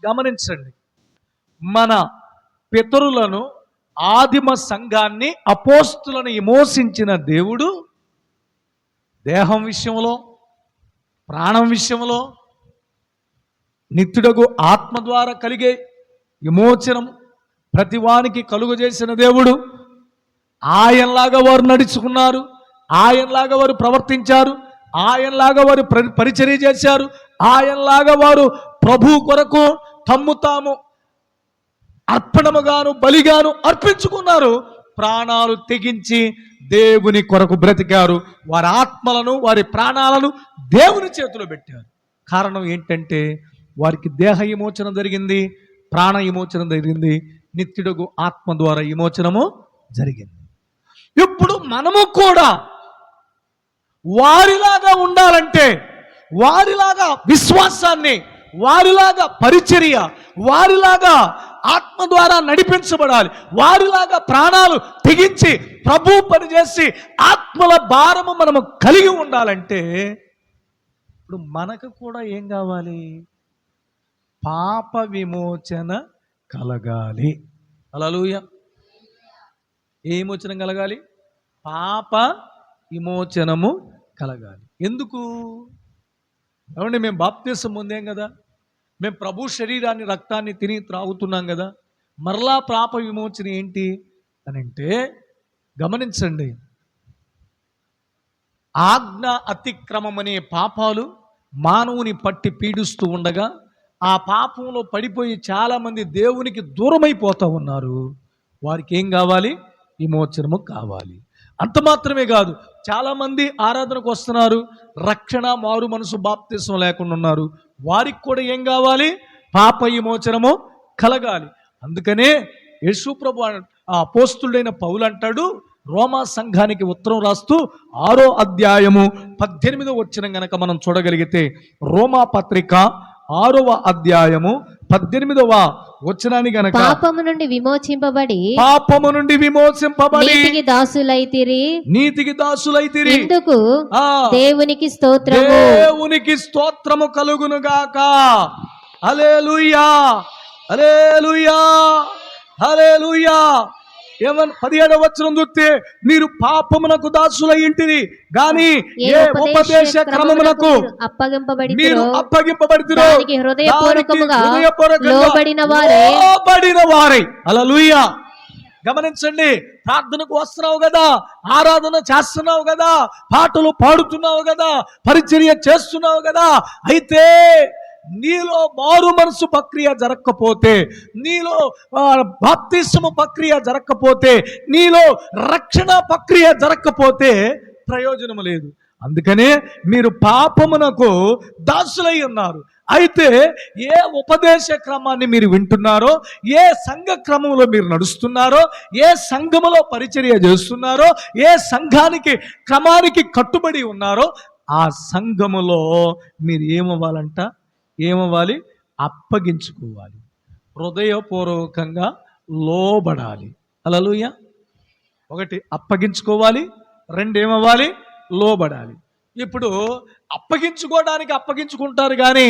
గమనించండి, మన పితరులను ఆదిమ సంఘాన్ని అపోస్తులను విమోచించిన దేవుడు దేహం విషయంలో, ప్రాణం విషయంలో, నిత్యుడగు ఆత్మ ద్వారా కలిగే విమోచనం ప్రతివానికి కలుగజేసిన దేవుడు. ఆయనలాగా వారు నడుచుకున్నారు, ఆయనలాగా వారు ప్రవర్తించారు, ఆయనలాగా వారు పరిచర్య చేశారు, ఆయనలాగా వారు ప్రభు కొరకు తమ్ము తాము అర్పణముగాను బలిగాను అర్పించుకున్నారు. ప్రాణాలు తెగించి దేవుని కొరకు బ్రతికారు. వారి ఆత్మలను, వారి ప్రాణాలను దేవుని చేతిలో పెట్టారు. కారణం ఏంటంటే వారికి దేహ విమోచనం జరిగింది, ప్రాణ విమోచనం జరిగింది, నిత్యుడగు ఆత్మ ద్వారా విమోచనము జరిగింది. ఇప్పుడు మనము కూడా వారిలాగా ఉండాలంటే, వారిలాగా విశ్వాసాన్ని, వారిలాగా పరిచర్య, వారిలాగా ఆత్మ ద్వారా నడిపించబడాలి, వారిలాగా ప్రాణాలు తెగించి ప్రభు పనిచేసి ఆత్మల భారము మనము కలిగి ఉండాలంటే ఇప్పుడు మనకు కూడా ఏం కావాలి? పాప విమోచన కలగాలి. హల్లెలూయా. ఏ విమోచనం కలగాలి? పాప విమోచనము కలగాలి. ఎందుకు? ఏమంటే మేము బాప్తిసం పొందాం కదా, మేము ప్రభు శరీరాన్ని రక్తాన్ని తిని త్రాగుతున్నాం కదా, మరలా పాప విమోచన ఏంటి అని అంటే, గమనించండి, ఆజ్ఞ అతిక్రమం అనే పాపాలు మానవుని పట్టి పీడిస్తూ ఉండగా ఆ పాపంలో పడిపోయి చాలామంది దేవునికి దూరమైపోతూ ఉన్నారు. వారికి ఏం కావాలి? విమోచనము కావాలి. అంత మాత్రమే కాదు, చాలామంది ఆరాధనకు వస్తున్నారు, రక్షణ మారు మనసు బాప్తిసం లేకుండా ఉన్నారు. వారికి కూడా ఏం కావాలి? పాప విమోచనము కలగాలి. అందుకనే యేసుప్రభు అపోస్తుడైన పౌలు అంటాడు, రోమా సంఘానికి ఉత్తరం రాస్తూ 6వ అధ్యాయము 18వ వచనం గనక మనం చూడగలిగితే, రోమా పత్రిక 6వ అధ్యాయము 18వ వచనాన్ని గనక, పాపము నుండి విమోచింపబడి నీతికి దాసులైతిరి ఎందుకు దేవునికి స్తోత్రము కలుగును గాక. హల్లెలూయా, హల్లెలూయా, హల్లెలూయా. ఏమని 17వ వచనం చూస్తే, మీరు పాపమునకు దాసులయ్యింటిరి గాని ఏ ఉపదేశ క్రమమునకు మీరు అప్పగింపబడితిరో దానికి హృదయపూర్వకముగా లోబడిన వారై. హల్లెలూయా. గమనించండి, ప్రార్థనకు వస్తున్నావు కదా, ఆరాధన చేస్తున్నావు కదా, పాటలు పాడుతున్నావు కదా, పరిచర్య చేస్తున్నావు కదా, అయితే నీలో మారు మనసు ప్రక్రియ జరగకపోతే, నీలో బాప్తిస్మము ప్రక్రియ జరగకపోతే, నీలో రక్షణ ప్రక్రియ జరగకపోతే ప్రయోజనం లేదు. అందుకనే మీరు పాపమునకు దాసులై ఉన్నారు. అయితే ఏ ఉపదేశ క్రమాన్ని మీరు వింటున్నారో, ఏ సంఘ క్రమంలో మీరు నడుస్తున్నారో, ఏ సంఘములో పరిచర్య చేస్తున్నారో, ఏ సంఘానికి క్రమానికి కట్టుబడి ఉన్నారో, ఆ సంఘములో మీరు ఏమవ్వాలి? అప్పగించుకోవాలి, హృదయపూర్వకంగా లోబడాలి. హల్లెలూయా. 1 అప్పగించుకోవాలి, 2 ఏమవ్వాలి? లోబడాలి. ఇప్పుడు అప్పగించుకుంటారు కానీ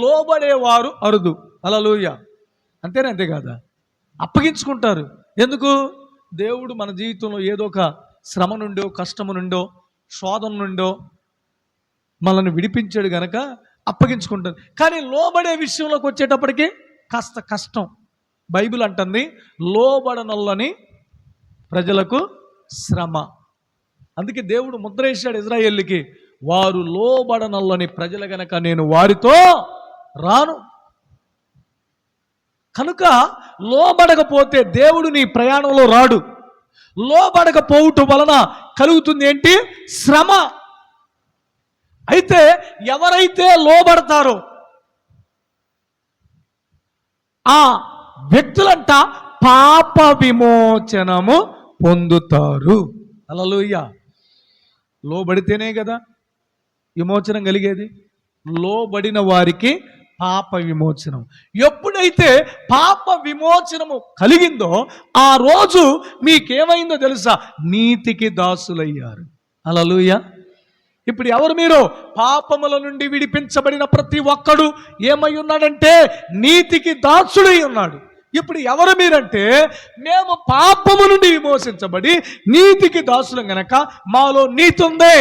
లోబడేవారు అరుదు. హల్లెలూయా. అంతే కదా, అప్పగించుకుంటారు. ఎందుకు? దేవుడు మన జీవితంలో ఏదో ఒక శ్రమ నుండో, కష్టము నుండో, శోధన నుండో మనల్ని విడిపించాడు గనక అప్పగించుకుంటారు. కానీ లోబడే విషయంలోకి వచ్చేటప్పటికి కాస్త కష్టం. బైబిల్ అంటుంది, లోబడనొల్లని ప్రజలకు శ్రమ. అందుకే దేవుడు ముద్ర వేశాడు ఇజ్రాయేలుకి, వారు లోబడనొల్లని ప్రజలు గనక నేను వారితో రాను. కనుక లోబడకపోతే దేవుడు నీ ప్రయాణంలో రాడు. లోబడకపోవటం వలన కలుగుతుంది ఏంటి? శ్రమ. అయితే ఎవరైతే లోబడతారో ఆ వ్యక్తులంట పాప విమోచనము పొందుతారు. హల్లెలూయా. లోబడితేనే కదా విమోచనం కలిగేది. లోబడిన వారికి పాప విమోచనం. ఎప్పుడైతే పాప విమోచనము కలిగిందో ఆ రోజు మీకేమైందో తెలుసా? నీతికి దాసులయ్యారు. హల్లెలూయా. ఇప్పుడు ఎవరు మీరు? పాపముల నుండి విడిపించబడిన ప్రతి ఒక్కడు ఏమై ఉన్నాడంటే నీతికి దాసుడై ఉన్నాడు. ఇప్పుడు ఎవరు మీరంటే, మేము పాపము నుండి విమోచించబడి నీతికి దాసులం గనక మాలో నీతి ఉందే.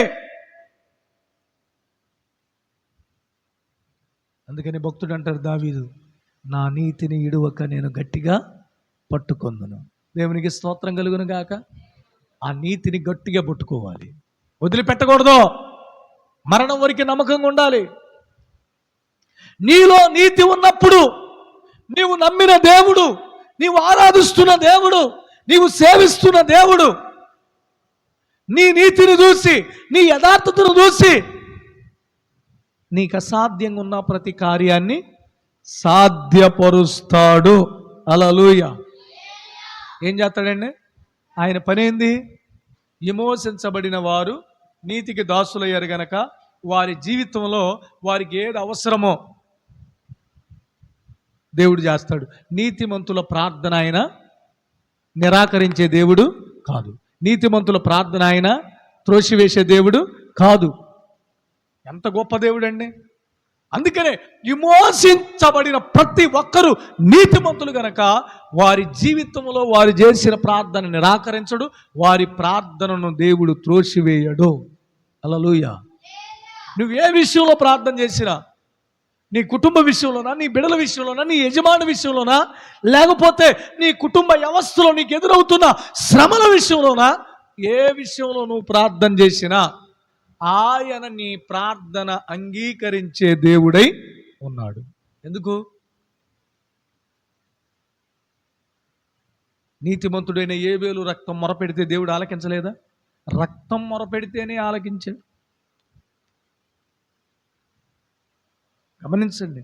అందుకని భక్తుడు అంటారు, దావీదు, నా నీతిని ఇడువక నేను గట్టిగా పట్టుకొందును. దేవునికి స్తోత్రం కలుగును గాక. ఆ నీతిని గట్టిగా పట్టుకోవాలి, వదిలిపెట్టకూడదు. మరణం వరకు నమ్మకంగా ఉండాలి. నీలో నీతి ఉన్నప్పుడు నీవు నమ్మిన దేవుడు, నీవు ఆరాధిస్తున్న దేవుడు, నీవు సేవిస్తున్న దేవుడు నీ నీతిని చూసి, నీ యథార్థతను చూసి నీకు అసాధ్యంగా ఉన్న ప్రతి కార్యాన్ని సాధ్యపరుస్తాడు. హల్లెలూయా. ఏం చేస్తాడండి? ఆయన పని ఏంది? విమోచించబడిన వారు నీతికి దాసులయ్యారు గనక వారి జీవితంలో వారికి ఏది అవసరమో దేవుడు చేస్తాడు. నీతిమంతుల ప్రార్థన ఆయన నిరాకరించే దేవుడు కాదు. నీతిమంతుల ప్రార్థన ఆయన త్రోసివేసే దేవుడు కాదు. ఎంత గొప్ప దేవుడు అండి! అందుకనే విమోచించబడిన ప్రతి ఒక్కరూ నీతిమంతులు గనక వారి జీవితంలో వారు చేసిన ప్రార్థన నిరాకరించడు, వారి ప్రార్థనను దేవుడు త్రోసివేయడు. హల్లెలూయా. నువ్వు ఏ విషయంలో ప్రార్థన చేసినా, నీ కుటుంబ విషయంలోనా, నీ బిడ్డల విషయంలోనా, నీ యజమాని విషయంలోనా, లేకపోతే నీ కుటుంబ వ్యవస్థలో నీకు ఎదురవుతున్న శ్రమల విషయంలోనా, ఏ విషయంలో నువ్వు ప్రార్థన చేసినా ఆయన నీ ప్రార్థన అంగీకరించే దేవుడై ఉన్నాడు. ఎందుకు? నీతిమంతుడైన ఏబేలు రక్తం మొరపెడితే దేవుడు ఆలకించలేదా? రక్తం మొరపెడితేనే ఆలకించాడు. గమనించండి,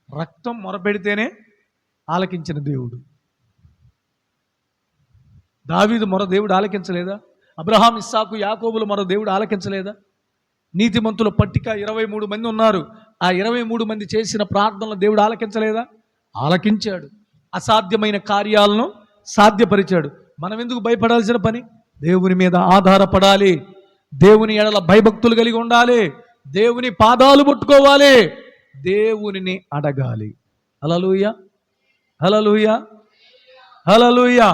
రక్తం మొరపెడితేనే ఆలకించిన దేవుడు. దావీదు మొర దేవుడు ఆలకించలేదా? అబ్రహాం, ఇస్సాకు, యాకోబుల మొర దేవుడు ఆలకించలేదా? నీతిమంతుల పట్టిక 23 మంది ఉన్నారు. ఆ 23 మంది చేసిన ప్రార్థనలు దేవుడు ఆలకించలేదా? ఆలకించాడు. అసాధ్యమైన కార్యాలను సాధ్యపరిచాడు. మనం ఎందుకు భయపడాల్సిన పని? దేవుని మీద ఆధారపడాలి. దేవుని ఎడల భయభక్తులు కలిగి ఉండాలి. దేవుని పాదాలు పట్టుకోవాలి. దేవునిని అడగాలి. హల్లెలూయా, హల్లెలూయా, హల్లెలూయా.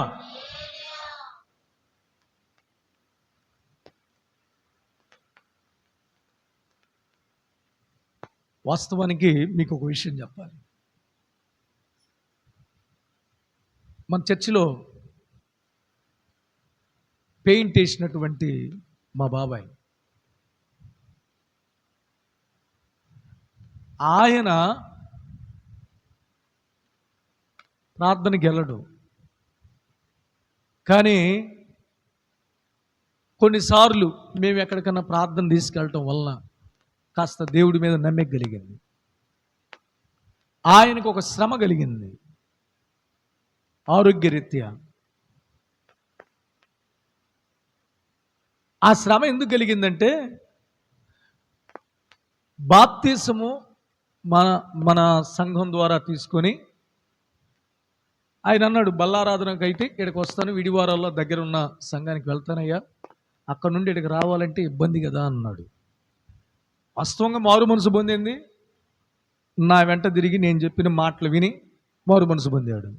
వాస్తవానికి మీకు ఒక విషయం చెప్పాలి. మన చర్చిలో పెయింట్ వేసినటువంటి మా బాబాయ్, ఆయన ప్రార్థనకి వెళ్ళడు. కానీ కొన్నిసార్లు మేము ఎక్కడికన్నా ప్రార్థన తీసుకెళ్ళటం వలన కాస్త దేవుడి మీద నమ్మకం కలిగింది. ఆయనకు ఒక శ్రమ కలిగింది ఆరోగ్యరీత్యా. ఆ శ్రమ ఎందుకు కలిగిందంటే, బాప్తిసము మన సంఘం ద్వారా తీసుకొని ఆయన అన్నాడు, బల్లారాధనకు అయితే ఇక్కడికి వస్తాను, విడివారాల్లో దగ్గర ఉన్న సంఘానికి వెళ్తానయ్యా, అక్కడ నుండి ఇక్కడికి రావాలంటే ఇబ్బంది కదా అన్నాడు. వాస్తవంగా మారు మనసు పొందింది. నా వెంట తిరిగి నేను చెప్పిన మాటలు విని మారు మనసు పొందాడు.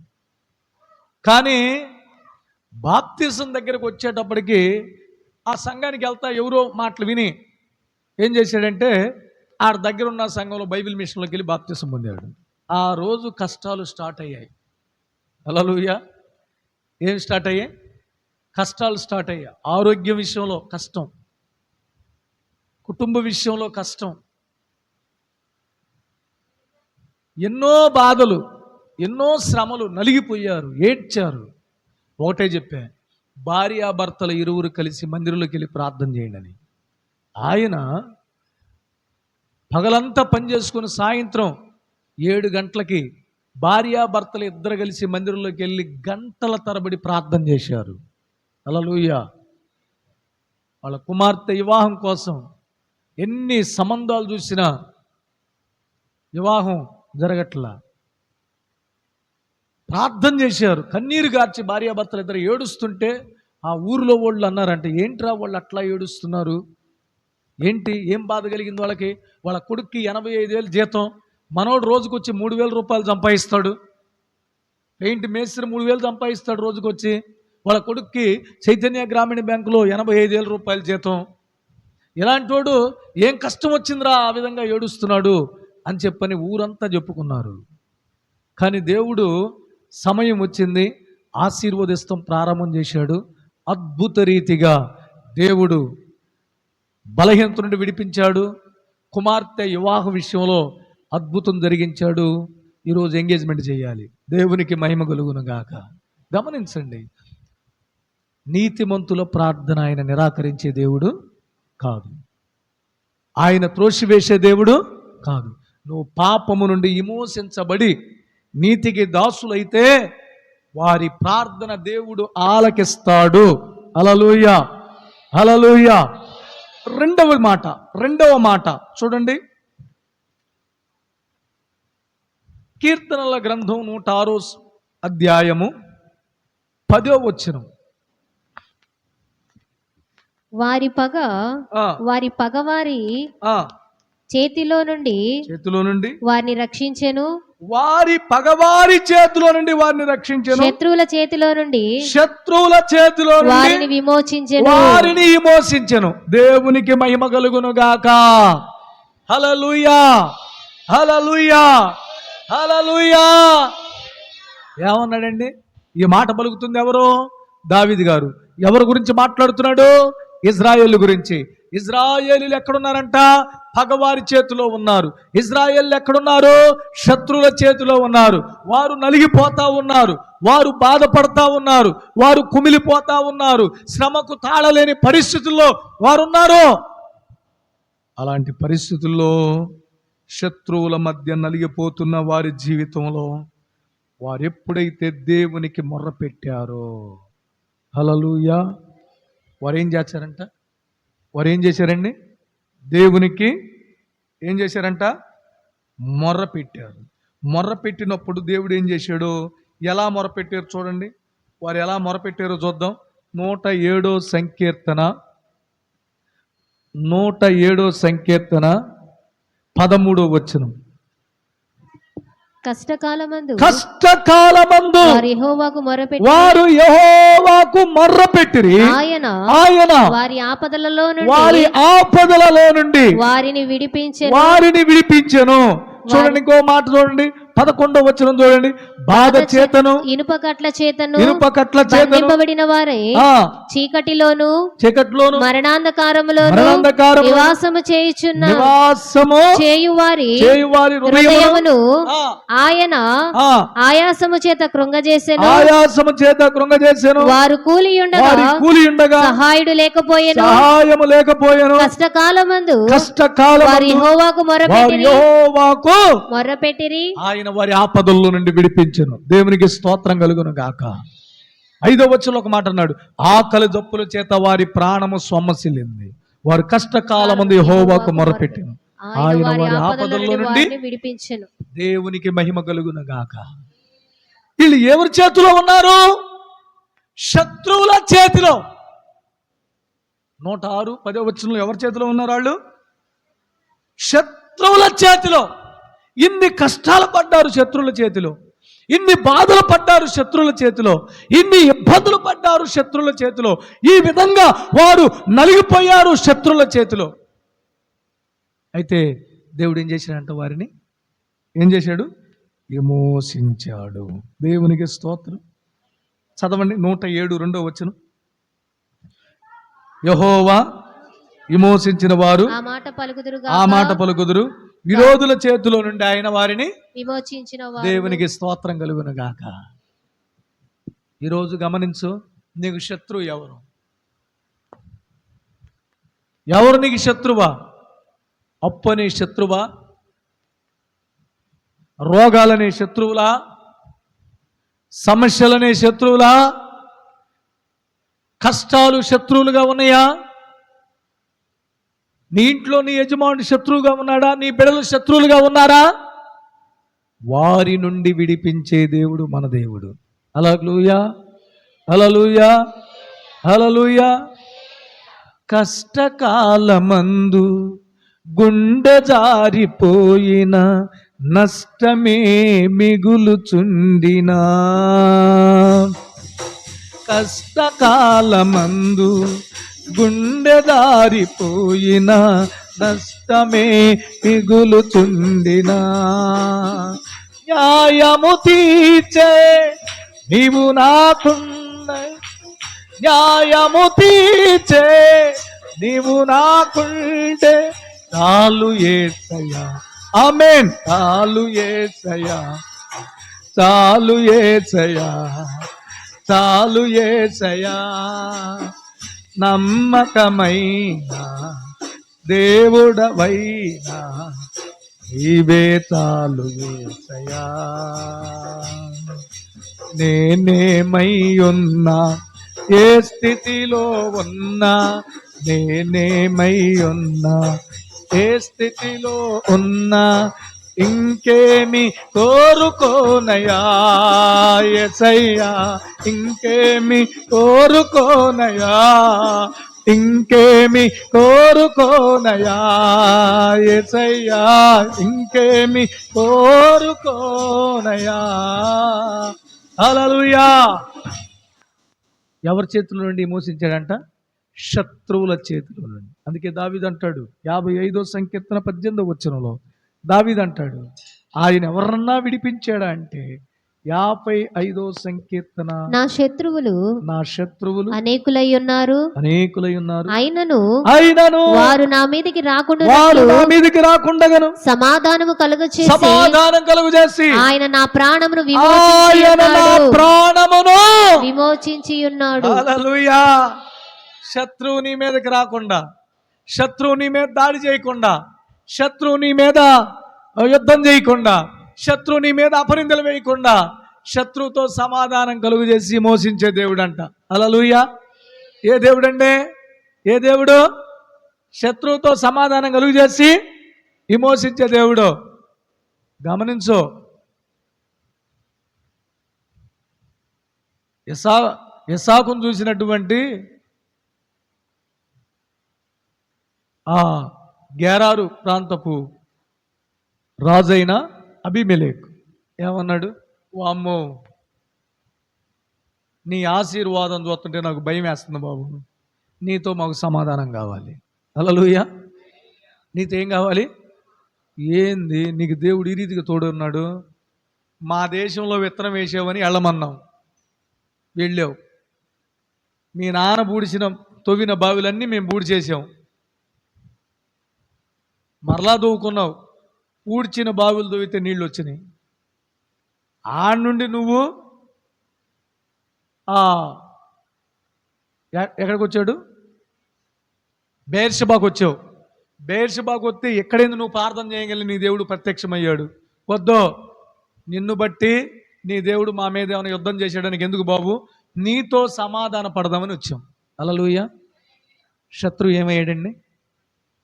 కానీ బాప్తిసం దగ్గరకు వచ్చేటప్పటికి ఆ సంఘానికి వెళ్తా ఎవరో మాటలు విని ఏం చేశాడంటే, ఆడ దగ్గర ఉన్న సంఘంలో బైబిల్ మిషన్లోకి వెళ్ళి బాప్తిసం పొందాడు. ఆ రోజు కష్టాలు స్టార్ట్ అయ్యాయి. హల్లెలూయా. ఏం స్టార్ట్ అయ్యాయి? కష్టాలు స్టార్ట్ అయ్యాయి. ఆరోగ్య విషయంలో కష్టం, కుటుంబ విషయంలో కష్టం, ఎన్నో బాధలు, ఎన్నో శ్రమలు, నలిగిపోయారు, ఏడ్చారు. ఒకటే చెప్పా, భార్యాభర్తలు ఇరువురు కలిసి మందిరంలోకి వెళ్ళి ప్రార్థన చేయండి అని. ఆయన పగలంతా పనిచేసుకుని సాయంత్రం 7 గంటలకి భార్యాభర్తలు ఇద్దరు కలిసి మందిరంలోకి వెళ్ళి గంటల తరబడి ప్రార్థన చేశారు. హల్లెలూయా. వాళ్ళ కుమార్తె వివాహం కోసం ఎన్ని సంబంధాలు చూసినా వివాహం జరగట్లా. ప్రార్థన చేశారు, కన్నీరు గార్చి భార్యాభర్తలు ఇద్దరు ఏడుస్తుంటే ఆ ఊరిలో వాళ్ళు అన్నారంటే, ఏంట్రా వాళ్ళు అట్లా ఏడుస్తున్నారు, ఏంటి, ఏం బాధ కలిగింది వాళ్ళకి? వాళ్ళ కొడుక్కి 85,000 జీతం, మనోడు రోజుకొచ్చి 3,000 రూపాయలు సంపాదిస్తాడు. పెయింట్ మేస్త్రి 3,000 సంపాదిస్తాడు రోజుకొచ్చి. వాళ్ళ కొడుక్కి చైతన్య గ్రామీణ బ్యాంకులో 85,000 రూపాయల జీతం. ఇలాంటి వాడు ఏం కష్టం వచ్చిందిరా ఆ విధంగా ఏడుస్తున్నాడు అని చెప్పని ఊరంతా చెప్పుకున్నారు. కానీ దేవుడు సమయం వచ్చింది, ఆశీర్వదిస్తాం ప్రారంభం చేశాడు. అద్భుత రీతిగా దేవుడు బలహీనత నుండి విడిపించాడు. కుమార్తె వివాహ విషయంలో అద్భుతం జరిగించాడు. ఈరోజు ఎంగేజ్మెంట్ చేయాలి. దేవునికి మహిమ కలుగును గాక. గమనించండి, నీతిమంతుల ప్రార్థన ఆయన నిరాకరించే దేవుడు కాదు, ఆయన త్రోసివేసే దేవుడు కాదు. నువ్వు పాపము నుండి విమోచించబడి నీతికి దాసులైతే వారి ప్రార్థన దేవుడు ఆలకిస్తాడు. హల్లెలూయా, హల్లెలూయా. రెండవ మాట చూడండి, కీర్తనల గ్రంథం 106 అధ్యాయము 10వ వచనం. వారి పగవారి చేతిలో నుండి వారిని రక్షించెను. వారి పగవారి చేతిలో నుండి వారిని రక్షించెను. శత్రువుల చేతిలో నుండి వారిని విమోచించెను. దేవునికి మహిమ కలుగును గాక. హల్లెలూయా, హల్లెలూయా, హల్లెలూయా. ఏమన్నాడండి? ఈ మాట పలుకుతుంది ఎవరు? దావీదు గారు. ఎవరి గురించి మాట్లాడుతున్నాడు? ఇజ్రాయేలు గురించి. ఇజ్రాయేలీలు ఎక్కడున్నారంట? పగవారి చేతిలో ఉన్నారు. ఇజ్రాయేలు ఎక్కడున్నారు? శత్రువుల చేతిలో ఉన్నారు. వారు నలిగిపోతా ఉన్నారు, వారు బాధపడతా ఉన్నారు, వారు కుమిలిపోతా ఉన్నారు, శ్రమకు తాళలేని పరిస్థితుల్లో వారున్నారు. అలాంటి పరిస్థితుల్లో శత్రువుల మధ్య నలిగిపోతున్న వారి జీవితంలో వారు ఎప్పుడైతే దేవునికి మొర్ర పెట్టారో, హల్లెలూయా, వారు ఏం చేశారండి? దేవునికి ఏం చేశారంట? మొర్ర పెట్టారు. మొర్ర పెట్టినప్పుడు దేవుడు ఏం చేశాడు? ఎలా మొర్ర పెట్టారు చూడండి. వారు ఎలా మొర్ర పెట్టారో చూద్దాం. 107వ సంకీర్తన 13వ వచనం. కష్టకాలమందు వారు యెహోవాకు మొర్రపెట్టిరి. ఆయన వారి ఆపదలలో నుండి వారిని విడిపించెను. చూడండి, ఇంకో మాట చూడండి, 11వ వచనం చూడండి. బాధ చేతను ఇనుప కట్ల చేతను బంధింపబడిన వారే చీకటిలోను మరణాంధకారములోను నివాసము చేయువారి హృదయమును ఆయన ఆయాసము చేత కృంగజేసెను. వారు కూలి ఉండగా సహాయుడు లేకపోయెను. కష్టకాలమందు వారి యెహోవాకు మొర్రపెట్టిరి. ఆయన వారి ఆపదల్లో నుండి విడిపించెను. దేవునికి స్తోత్రం కలుగును గాక. 5వ వచనంలో ఒక మాట అన్నాడు, ఆకలి దప్పుల చేత వారి ప్రాణము సొమ్మసిల్లింది. వారు కష్టకాలమందు యెహోవాకు మొర్రపెట్టెను. ఆయన వారి ఆపదల్లో నుండి విడిపించెను. దేవునికి మహిమ కలుగును గాక. వీళ్ళు ఎవరి చేతిలో ఉన్నారు? శత్రువుల చేతిలో. 106:10వ వచనంలో ఎవరి చేతిలో ఉన్నారు వాళ్ళు? శత్రువుల చేతిలో. ఇన్ని కష్టాలు పడ్డారు శత్రువుల చేతిలో, ఇన్ని బాధలు పడ్డారు శత్రువుల చేతిలో, ఇన్ని ఇబ్బందులు పడ్డారు శత్రువుల చేతిలో. ఈ విధంగా వారు నలిగిపోయారు శత్రువుల చేతిలో. అయితే దేవుడు ఏం చేశాడంట? వారిని ఏం చేశాడు? విమోచించాడు. దేవునికి స్తోత్రం. చదవండి 107:2వ వచనం. యెహోవా విమోచించిన వారు ఆ మాట పలుకుదురు. విరోధుల చేతిలో నుండి ఆయన వారిని విమోచించిన. దేవునికి స్తోత్రం కలుగును గాక. ఈరోజు గమనించు, నీకు శత్రువు ఎవరు? నీకు శత్రువా? అప్పు అనే శత్రువా? రోగాలనే శత్రువులా? సమస్యలనే శత్రువులా? కష్టాలు శత్రువులుగా ఉన్నాయా? నీ ఇంట్లో నీ యజమానుడు శత్రువుగా ఉన్నాడా? నీ బిడ్డలు శత్రువులుగా ఉన్నారా? వారి నుండి విడిపించే దేవుడు మన దేవుడు. హల్లెలూయా, హల్లెలూయా, హల్లెలూయా. కష్టకాలమందు గుండె జారిపోయిన నష్టమే మిగులుచుండినా, కష్టకాలమందు గుండె దారిపోయిన నష్టమే మిగులుచుండినా, న్యాయము తీర్చే నీవు నాకున్న, న్యాయము తీర్చే నీవు నాకుంటే చాలు యేసయ్యా. ఆమేన్. చాలు యేసయ్యా, చాలు యేసయ్యా, చాలు యేసయ్యా. నమ్మకమైన దేవుడవైనా నీవే చాలు యేసయ్యా. నేనేమై ఉన్నా, ఏ స్థితిలో ఉన్నా, నేనేమై ఉన్నా, ఏ స్థితిలో ఉన్నా, ఇంకేమి కోరుకోనయా యేసయ్యా, ఇంకేమి కోరుకోనయా, ఇంకేమి కోరుకోనయా యేసయ్యా, ఇంకేమి కోరుకోనయా. హల్లెలూయా. ఎవరి చేతుల నుండి మోసించాడంట? శత్రువుల చేతిలో నుండి. అందుకే దావీదు అంటాడు 55వ సంకీర్తన 18వ వచనంలో దావీదు అంటాడు, ఆయన ఎవరన్నా విడిపించాడా అంటే 55వ సంకీర్తన, నా శత్రువులు అనేకులై ఉన్నారు, అయినను వారు నా మీదికి రాకుండాను సమాధానం కలుగజేసి ఆయన నా ప్రాణమును విమోచించి ఉన్నాడు. హల్లెలూయా. శత్రువు నీ మీదకి రాకుండా, శత్రువు నీ మీద దాడి చేయకుండా, శత్రువు నీ మీద యుద్ధం చేయకుండా, శత్రువు నీ మీద అపనిందలు వేయకుండా, శత్రువుతో సమాధానం కలుగు చేసి మోసించే దేవుడు అంట. హల్లెలూయా. ఏ దేవుడు అండి? ఏ దేవుడు? శత్రువుతో సమాధానం కలుగు చేసి విమోచించే దేవుడు. గమనించు. ఇస్సాకును చూసినటువంటి ఆ గెరారు ప్రాంతపు రాజైన అబీమెలెకు ఏమన్నాడు? వామ్మో, నీ ఆశీర్వాదం చూస్తుంటే నాకు భయం వేస్తుంది బాబు, నీతో మాకు సమాధానం కావాలి. హల్లెలూయా. నీతో ఏం కావాలి? ఏంది నీకు దేవుడు ఈ రీతిగా తోడున్నాడు? మా దేశంలో విత్తనం వేసావని వెళ్ళమన్నాం, వెళ్ళావు. మీ నాన్న బూడిసిన తవ్విన బావిలన్నీ మేము బూడి చేసాం, మరలా దవ్వుకున్నావు, ఊడ్చిన బావులు దవ్వితే నీళ్ళు వచ్చినాయి. ఆడ నుండి నువ్వు ఎక్కడికి వచ్చాడు? బెయేర్షెబాకు వచ్చావు. బెయేర్షెబాకు వస్తే ఎక్కడైంది నువ్వు ప్రార్థన చేయగలి నీ దేవుడు ప్రత్యక్షమయ్యాడు. వద్దో, నిన్ను బట్టి నీ దేవుడు మా మీద ఏమైనా యుద్ధం చేశాడానికి ఎందుకు బాబు, నీతో సమాధాన పడదామని వచ్చాం. హల్లెలూయా. శత్రువు ఏమయ్యాడండి?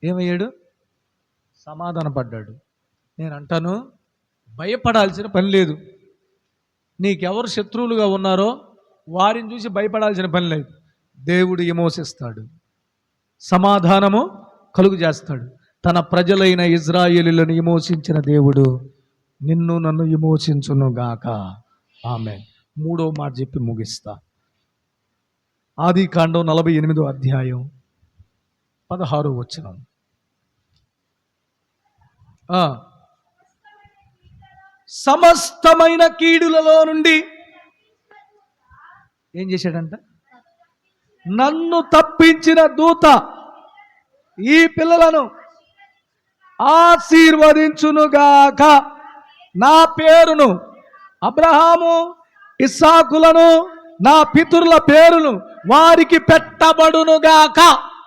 ఏమయ్యాడు? సమాధాన పడ్డాడు. నేను అంటాను, భయపడాల్సిన పని లేదు. నీకెవరు శత్రువులుగా ఉన్నారో వారిని చూసి భయపడాల్సిన పని లేదు. దేవుడు విమోచిస్తాడు, సమాధానము కలుగు చేస్తాడు. తన ప్రజలైన ఇజ్రాయేలీయులను విమోచించిన దేవుడు నిన్ను నన్ను విమోచించునుగాక. ఆమేన్. 3వ మాట చెప్పి ముగిస్తా. ఆదికాండం 48వ అధ్యాయం 16వ వచనం. సమస్తమైన కీడులలో నుండి ఏం చేశాడంట? నన్ను తప్పించిన దూత ఈ పిల్లలను ఆశీర్వదించునుగాక. నా పేరును, అబ్రహాము ఇస్సాకులను, నా పితరుల పేరును వారికి పెట్టబడునుగాక.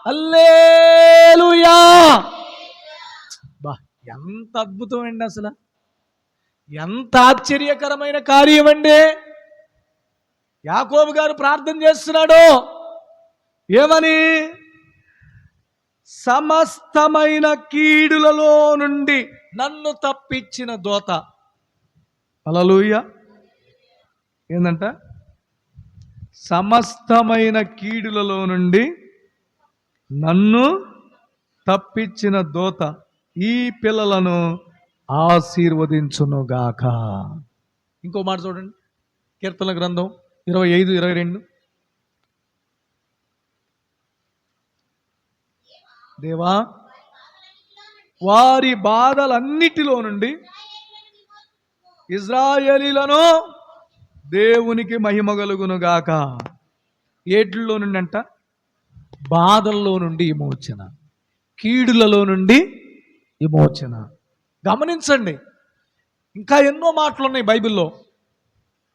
హల్లెలూయా. బా, ఎంత అద్భుతం అండి! అసలు ఎంత ఆశ్చర్యకరమైన కార్యం అండి. యాకోబు గారు ప్రార్థన చేస్తున్నాడు ఏమని? సమస్తమైన కీడులలో నుండి నన్ను తప్పించిన దూత. హల్లెలూయా. ఏందంట? సమస్తమైన కీడులలో నుండి నన్ను తప్పించిన దూత ఈ పిల్లలను ఆశీర్వదించునుగాక. ఇంకో మాట చూడండి, కీర్తన గ్రంథం 25:22. దేవా, వారి బాధలన్నిటిలో నుండి ఇజ్రాయేలీలను దేవునికి మహిమ కలుగునుగాక. ఏట్లలో నుండి అంట? బాధల్లో నుండి విమోచన, కీడులలో నుండి విమోచన. గమనించండి, ఇంకా ఎన్నో మాటలు ఉన్నాయి బైబిల్లో.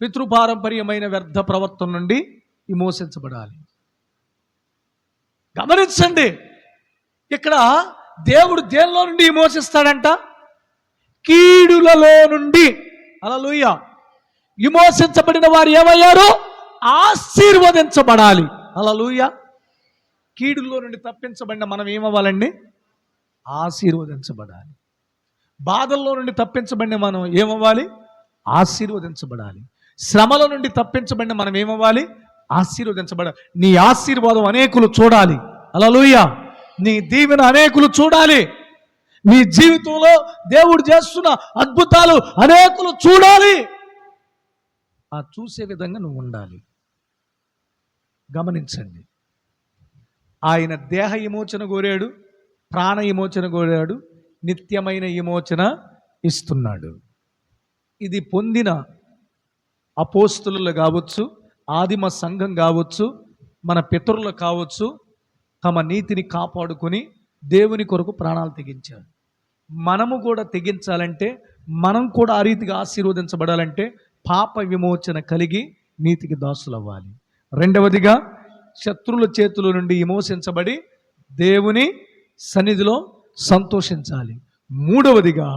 పితృపారంపర్యమైన వ్యర్థ ప్రవర్తన నుండి విమోచించబడాలి. గమనించండి, ఇక్కడ దేవుడు దేనిలో నుండి విమోచిస్తాడంట? కీడులలో నుండి. హల్లెలూయా. విమోచించబడిన వారు ఏమయ్యారు? ఆశీర్వదించబడాలి. హల్లెలూయా. కీడుల్లో నుండి తప్పించబడిన మనం ఏమవ్వాలండి? ఆశీర్వదించబడాలి. బాధల్లో నుండి తప్పించబడిన మనం ఏమవ్వాలి? ఆశీర్వదించబడాలి. శ్రమల నుండి తప్పించబడిన మనం ఏమవ్వాలి? ఆశీర్వదించబడాలి. నీ ఆశీర్వాదం అనేకులు చూడాలి. హల్లెలూయా. నీ దీవెన అనేకులు చూడాలి. నీ జీవితంలో దేవుడు చేస్తున్న అద్భుతాలు అనేకులు చూడాలి. ఆ చూసే విధంగా నువ్వు ఉండాలి. గమనించండి, ఆయన దేహ విమోచన కోరాడు, ప్రాణ విమోచన కోరాడు, నిత్యమైన విమోచన ఇస్తున్నాడు. ఇది పొందిన అపోస్తులు కావచ్చు, ఆదిమ సంఘం కావచ్చు, మన పితరులు కావచ్చు, తమ నీతిని కాపాడుకొని దేవుని కొరకు ప్రాణాలు తెగించారు. మనము కూడా తెగించాలంటే, మనం కూడా ఆ రీతిగా ఆశీర్వదించబడాలంటే పాప విమోచన కలిగి నీతికి దాసులు అవ్వాలి. రెండవదిగా, శత్రువుల చేతుల నుండి విమోచించబడి దేవుని సన్నిధిలో సంతోషించాలి. మూడవదిగా,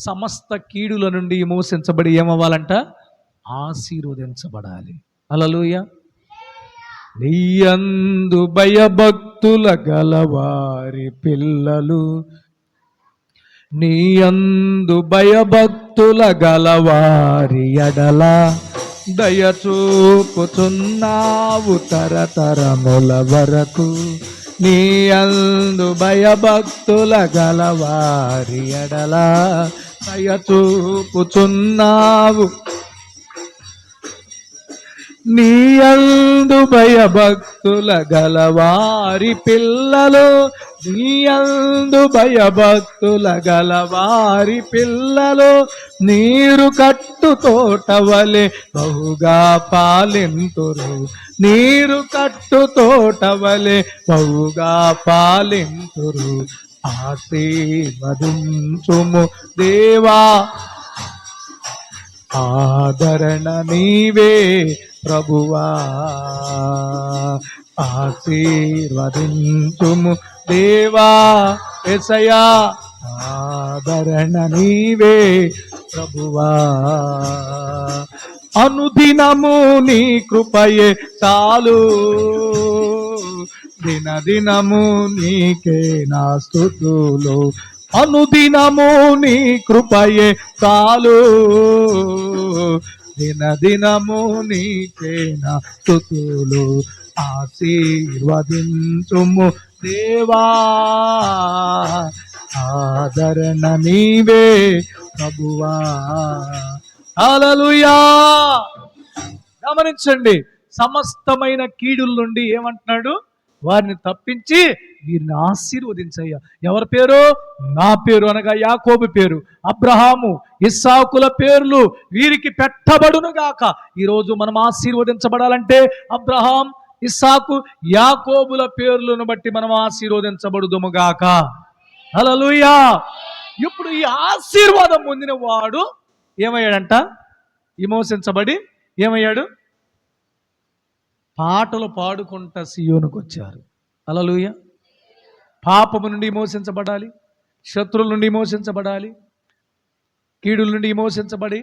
సమస్త కీడుల నుండి విమోచించబడి ఏమవ్వాలంట? ఆశీర్వదించబడాలి. హల్లెలూయా. నీయందు భయభక్తుల గలవారి పిల్లలు, నీయందు భయభక్తుల గలవారి ఎడల దయచూపుచున్నావు తరతరముల వరకు. నీయందు భయభక్తుల గలవారి ఎడల దయచూపుచున్నావు. నీయందు భయభక్తుల గలవారి పిల్లలు, నీయందు భయభక్తుల గలవారి పిల్లలు నీరు కట్టు తోటవలె బహుగా పాలింతురు. నీరు కట్టు తోటవలె బహుగా పాలింతురు. ఆశీర్వదించుము దేవా, ఆదరణ నీవే ప్రభువా. ఆశీర్వదించుము దేవా యేసయ్యా, ఆదరణ నీవే ప్రభువా. అనుదినము నీ కృపయే చాలు, దినదినము నీకే నా స్తుతులు. అనుదినము నీ కృపయే చాలు, దినదినము నీకే నా స్తుతులు. ఆశీర్వదించుము దేవా, ఆదరణ నీవే ప్రభువా. హల్లెలూయా. గమనించండి, సమస్తమైన కీడుల నుండి ఏమంటున్నాడు? వారిని తప్పించి వీరిని ఆశీర్వదించయ్యా. ఎవరి పేరు? నా పేరు అనగా యాకోబు పేరు, అబ్రహాము, ఇస్సాకుల పేర్లు వీరికి పెట్టబడును గాక. ఈరోజు మనం ఆశీర్వదించబడాలంటే అబ్రహాం, ఇస్సాకు, యాకోబుల పేర్లను బట్టి మనం ఆశీర్వదించబడుదుము గాక. హల్లెలూయా. ఇప్పుడు ఈ ఆశీర్వాదం పొందిన వాడు ఏమయ్యాడంట? విమోచించబడి ఏమయ్యాడు? పాటలు పాడుకుంటా సియోనుకు వచ్చారు. హల్లెలూయా. పాపము నుండి విమోచించబడాలి, శత్రువుల నుండి విమోచించబడాలి, కీడుల నుండి విమోచించబడి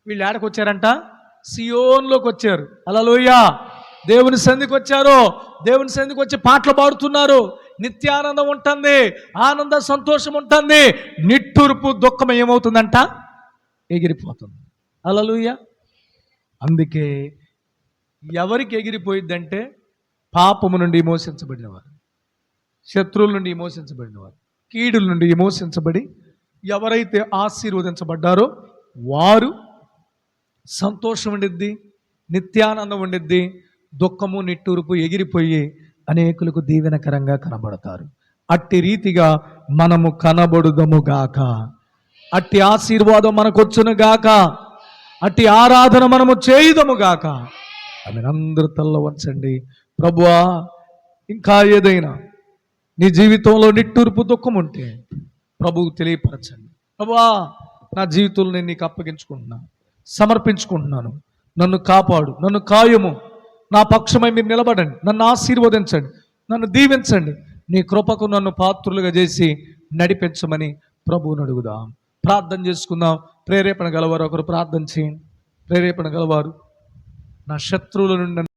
వీళ్ళు ఏడకు వచ్చారంట? సియోన్లోకి వచ్చారు. హల్లెలూయా. దేవుని సన్నిధికి వచ్చారు. దేవుని సన్నిధికి వచ్చి పాటలు పాడుతున్నారు. నిత్యానందం ఉంటుంది, ఆనంద సంతోషం ఉంటుంది. నిట్టూర్పు దుఃఖం ఏమవుతుందంట? ఎగిరిపోతుంది. హల్లెలూయా. అందుకే ఎవరికి ఎగిరిపోయిద్దంటే పాపము నుండి విమోచించబడినవారు, శత్రువుల నుండి విమోచించబడినవారు, కీడుల నుండి విమోచించబడి ఎవరైతే ఆశీర్వదించబడ్డారో వారు సంతోషం ఉండిద్ది, నిత్యానందం ఉండిద్ది. దుఃఖము నిట్టూర్పు ఎగిరిపోయి అనేకులకు దీవెనకరంగా కనబడతారు. అట్టి రీతిగా మనము కనబడుదము గాక. అట్టి ఆశీర్వాదం మనకొచ్చును గాక. అట్టి ఆరాధన మనము చేయుదము గాక. ఆమె అందరూ తల్ల వంచండి. ప్రభువా, ఇంకా ఏదైనా నీ జీవితంలో నిట్టూర్పు దుఃఖం ఉంటే ప్రభువు తెలియపరచండి. ప్రభువా, నా జీవితంలో నేను నీకు అప్పగించుకుంటున్నాను, సమర్పించుకుంటున్నాను. నన్ను కాపాడు, నన్ను కాయము, నా పక్షమై మీరు నిలబడండి, నన్ను ఆశీర్వదించండి, నన్ను దీవించండి, నీ కృపకు నన్ను పాత్రులుగా చేసి నడిపించమని ప్రభువుని అడుగుదాం. ప్రార్థన చేసుకుందాం. ప్రేరేపణ గలవారు ఒకరు ప్రార్థన చేయండి. ప్రేరేపణ గలవారు, నా శత్రువుల నుండి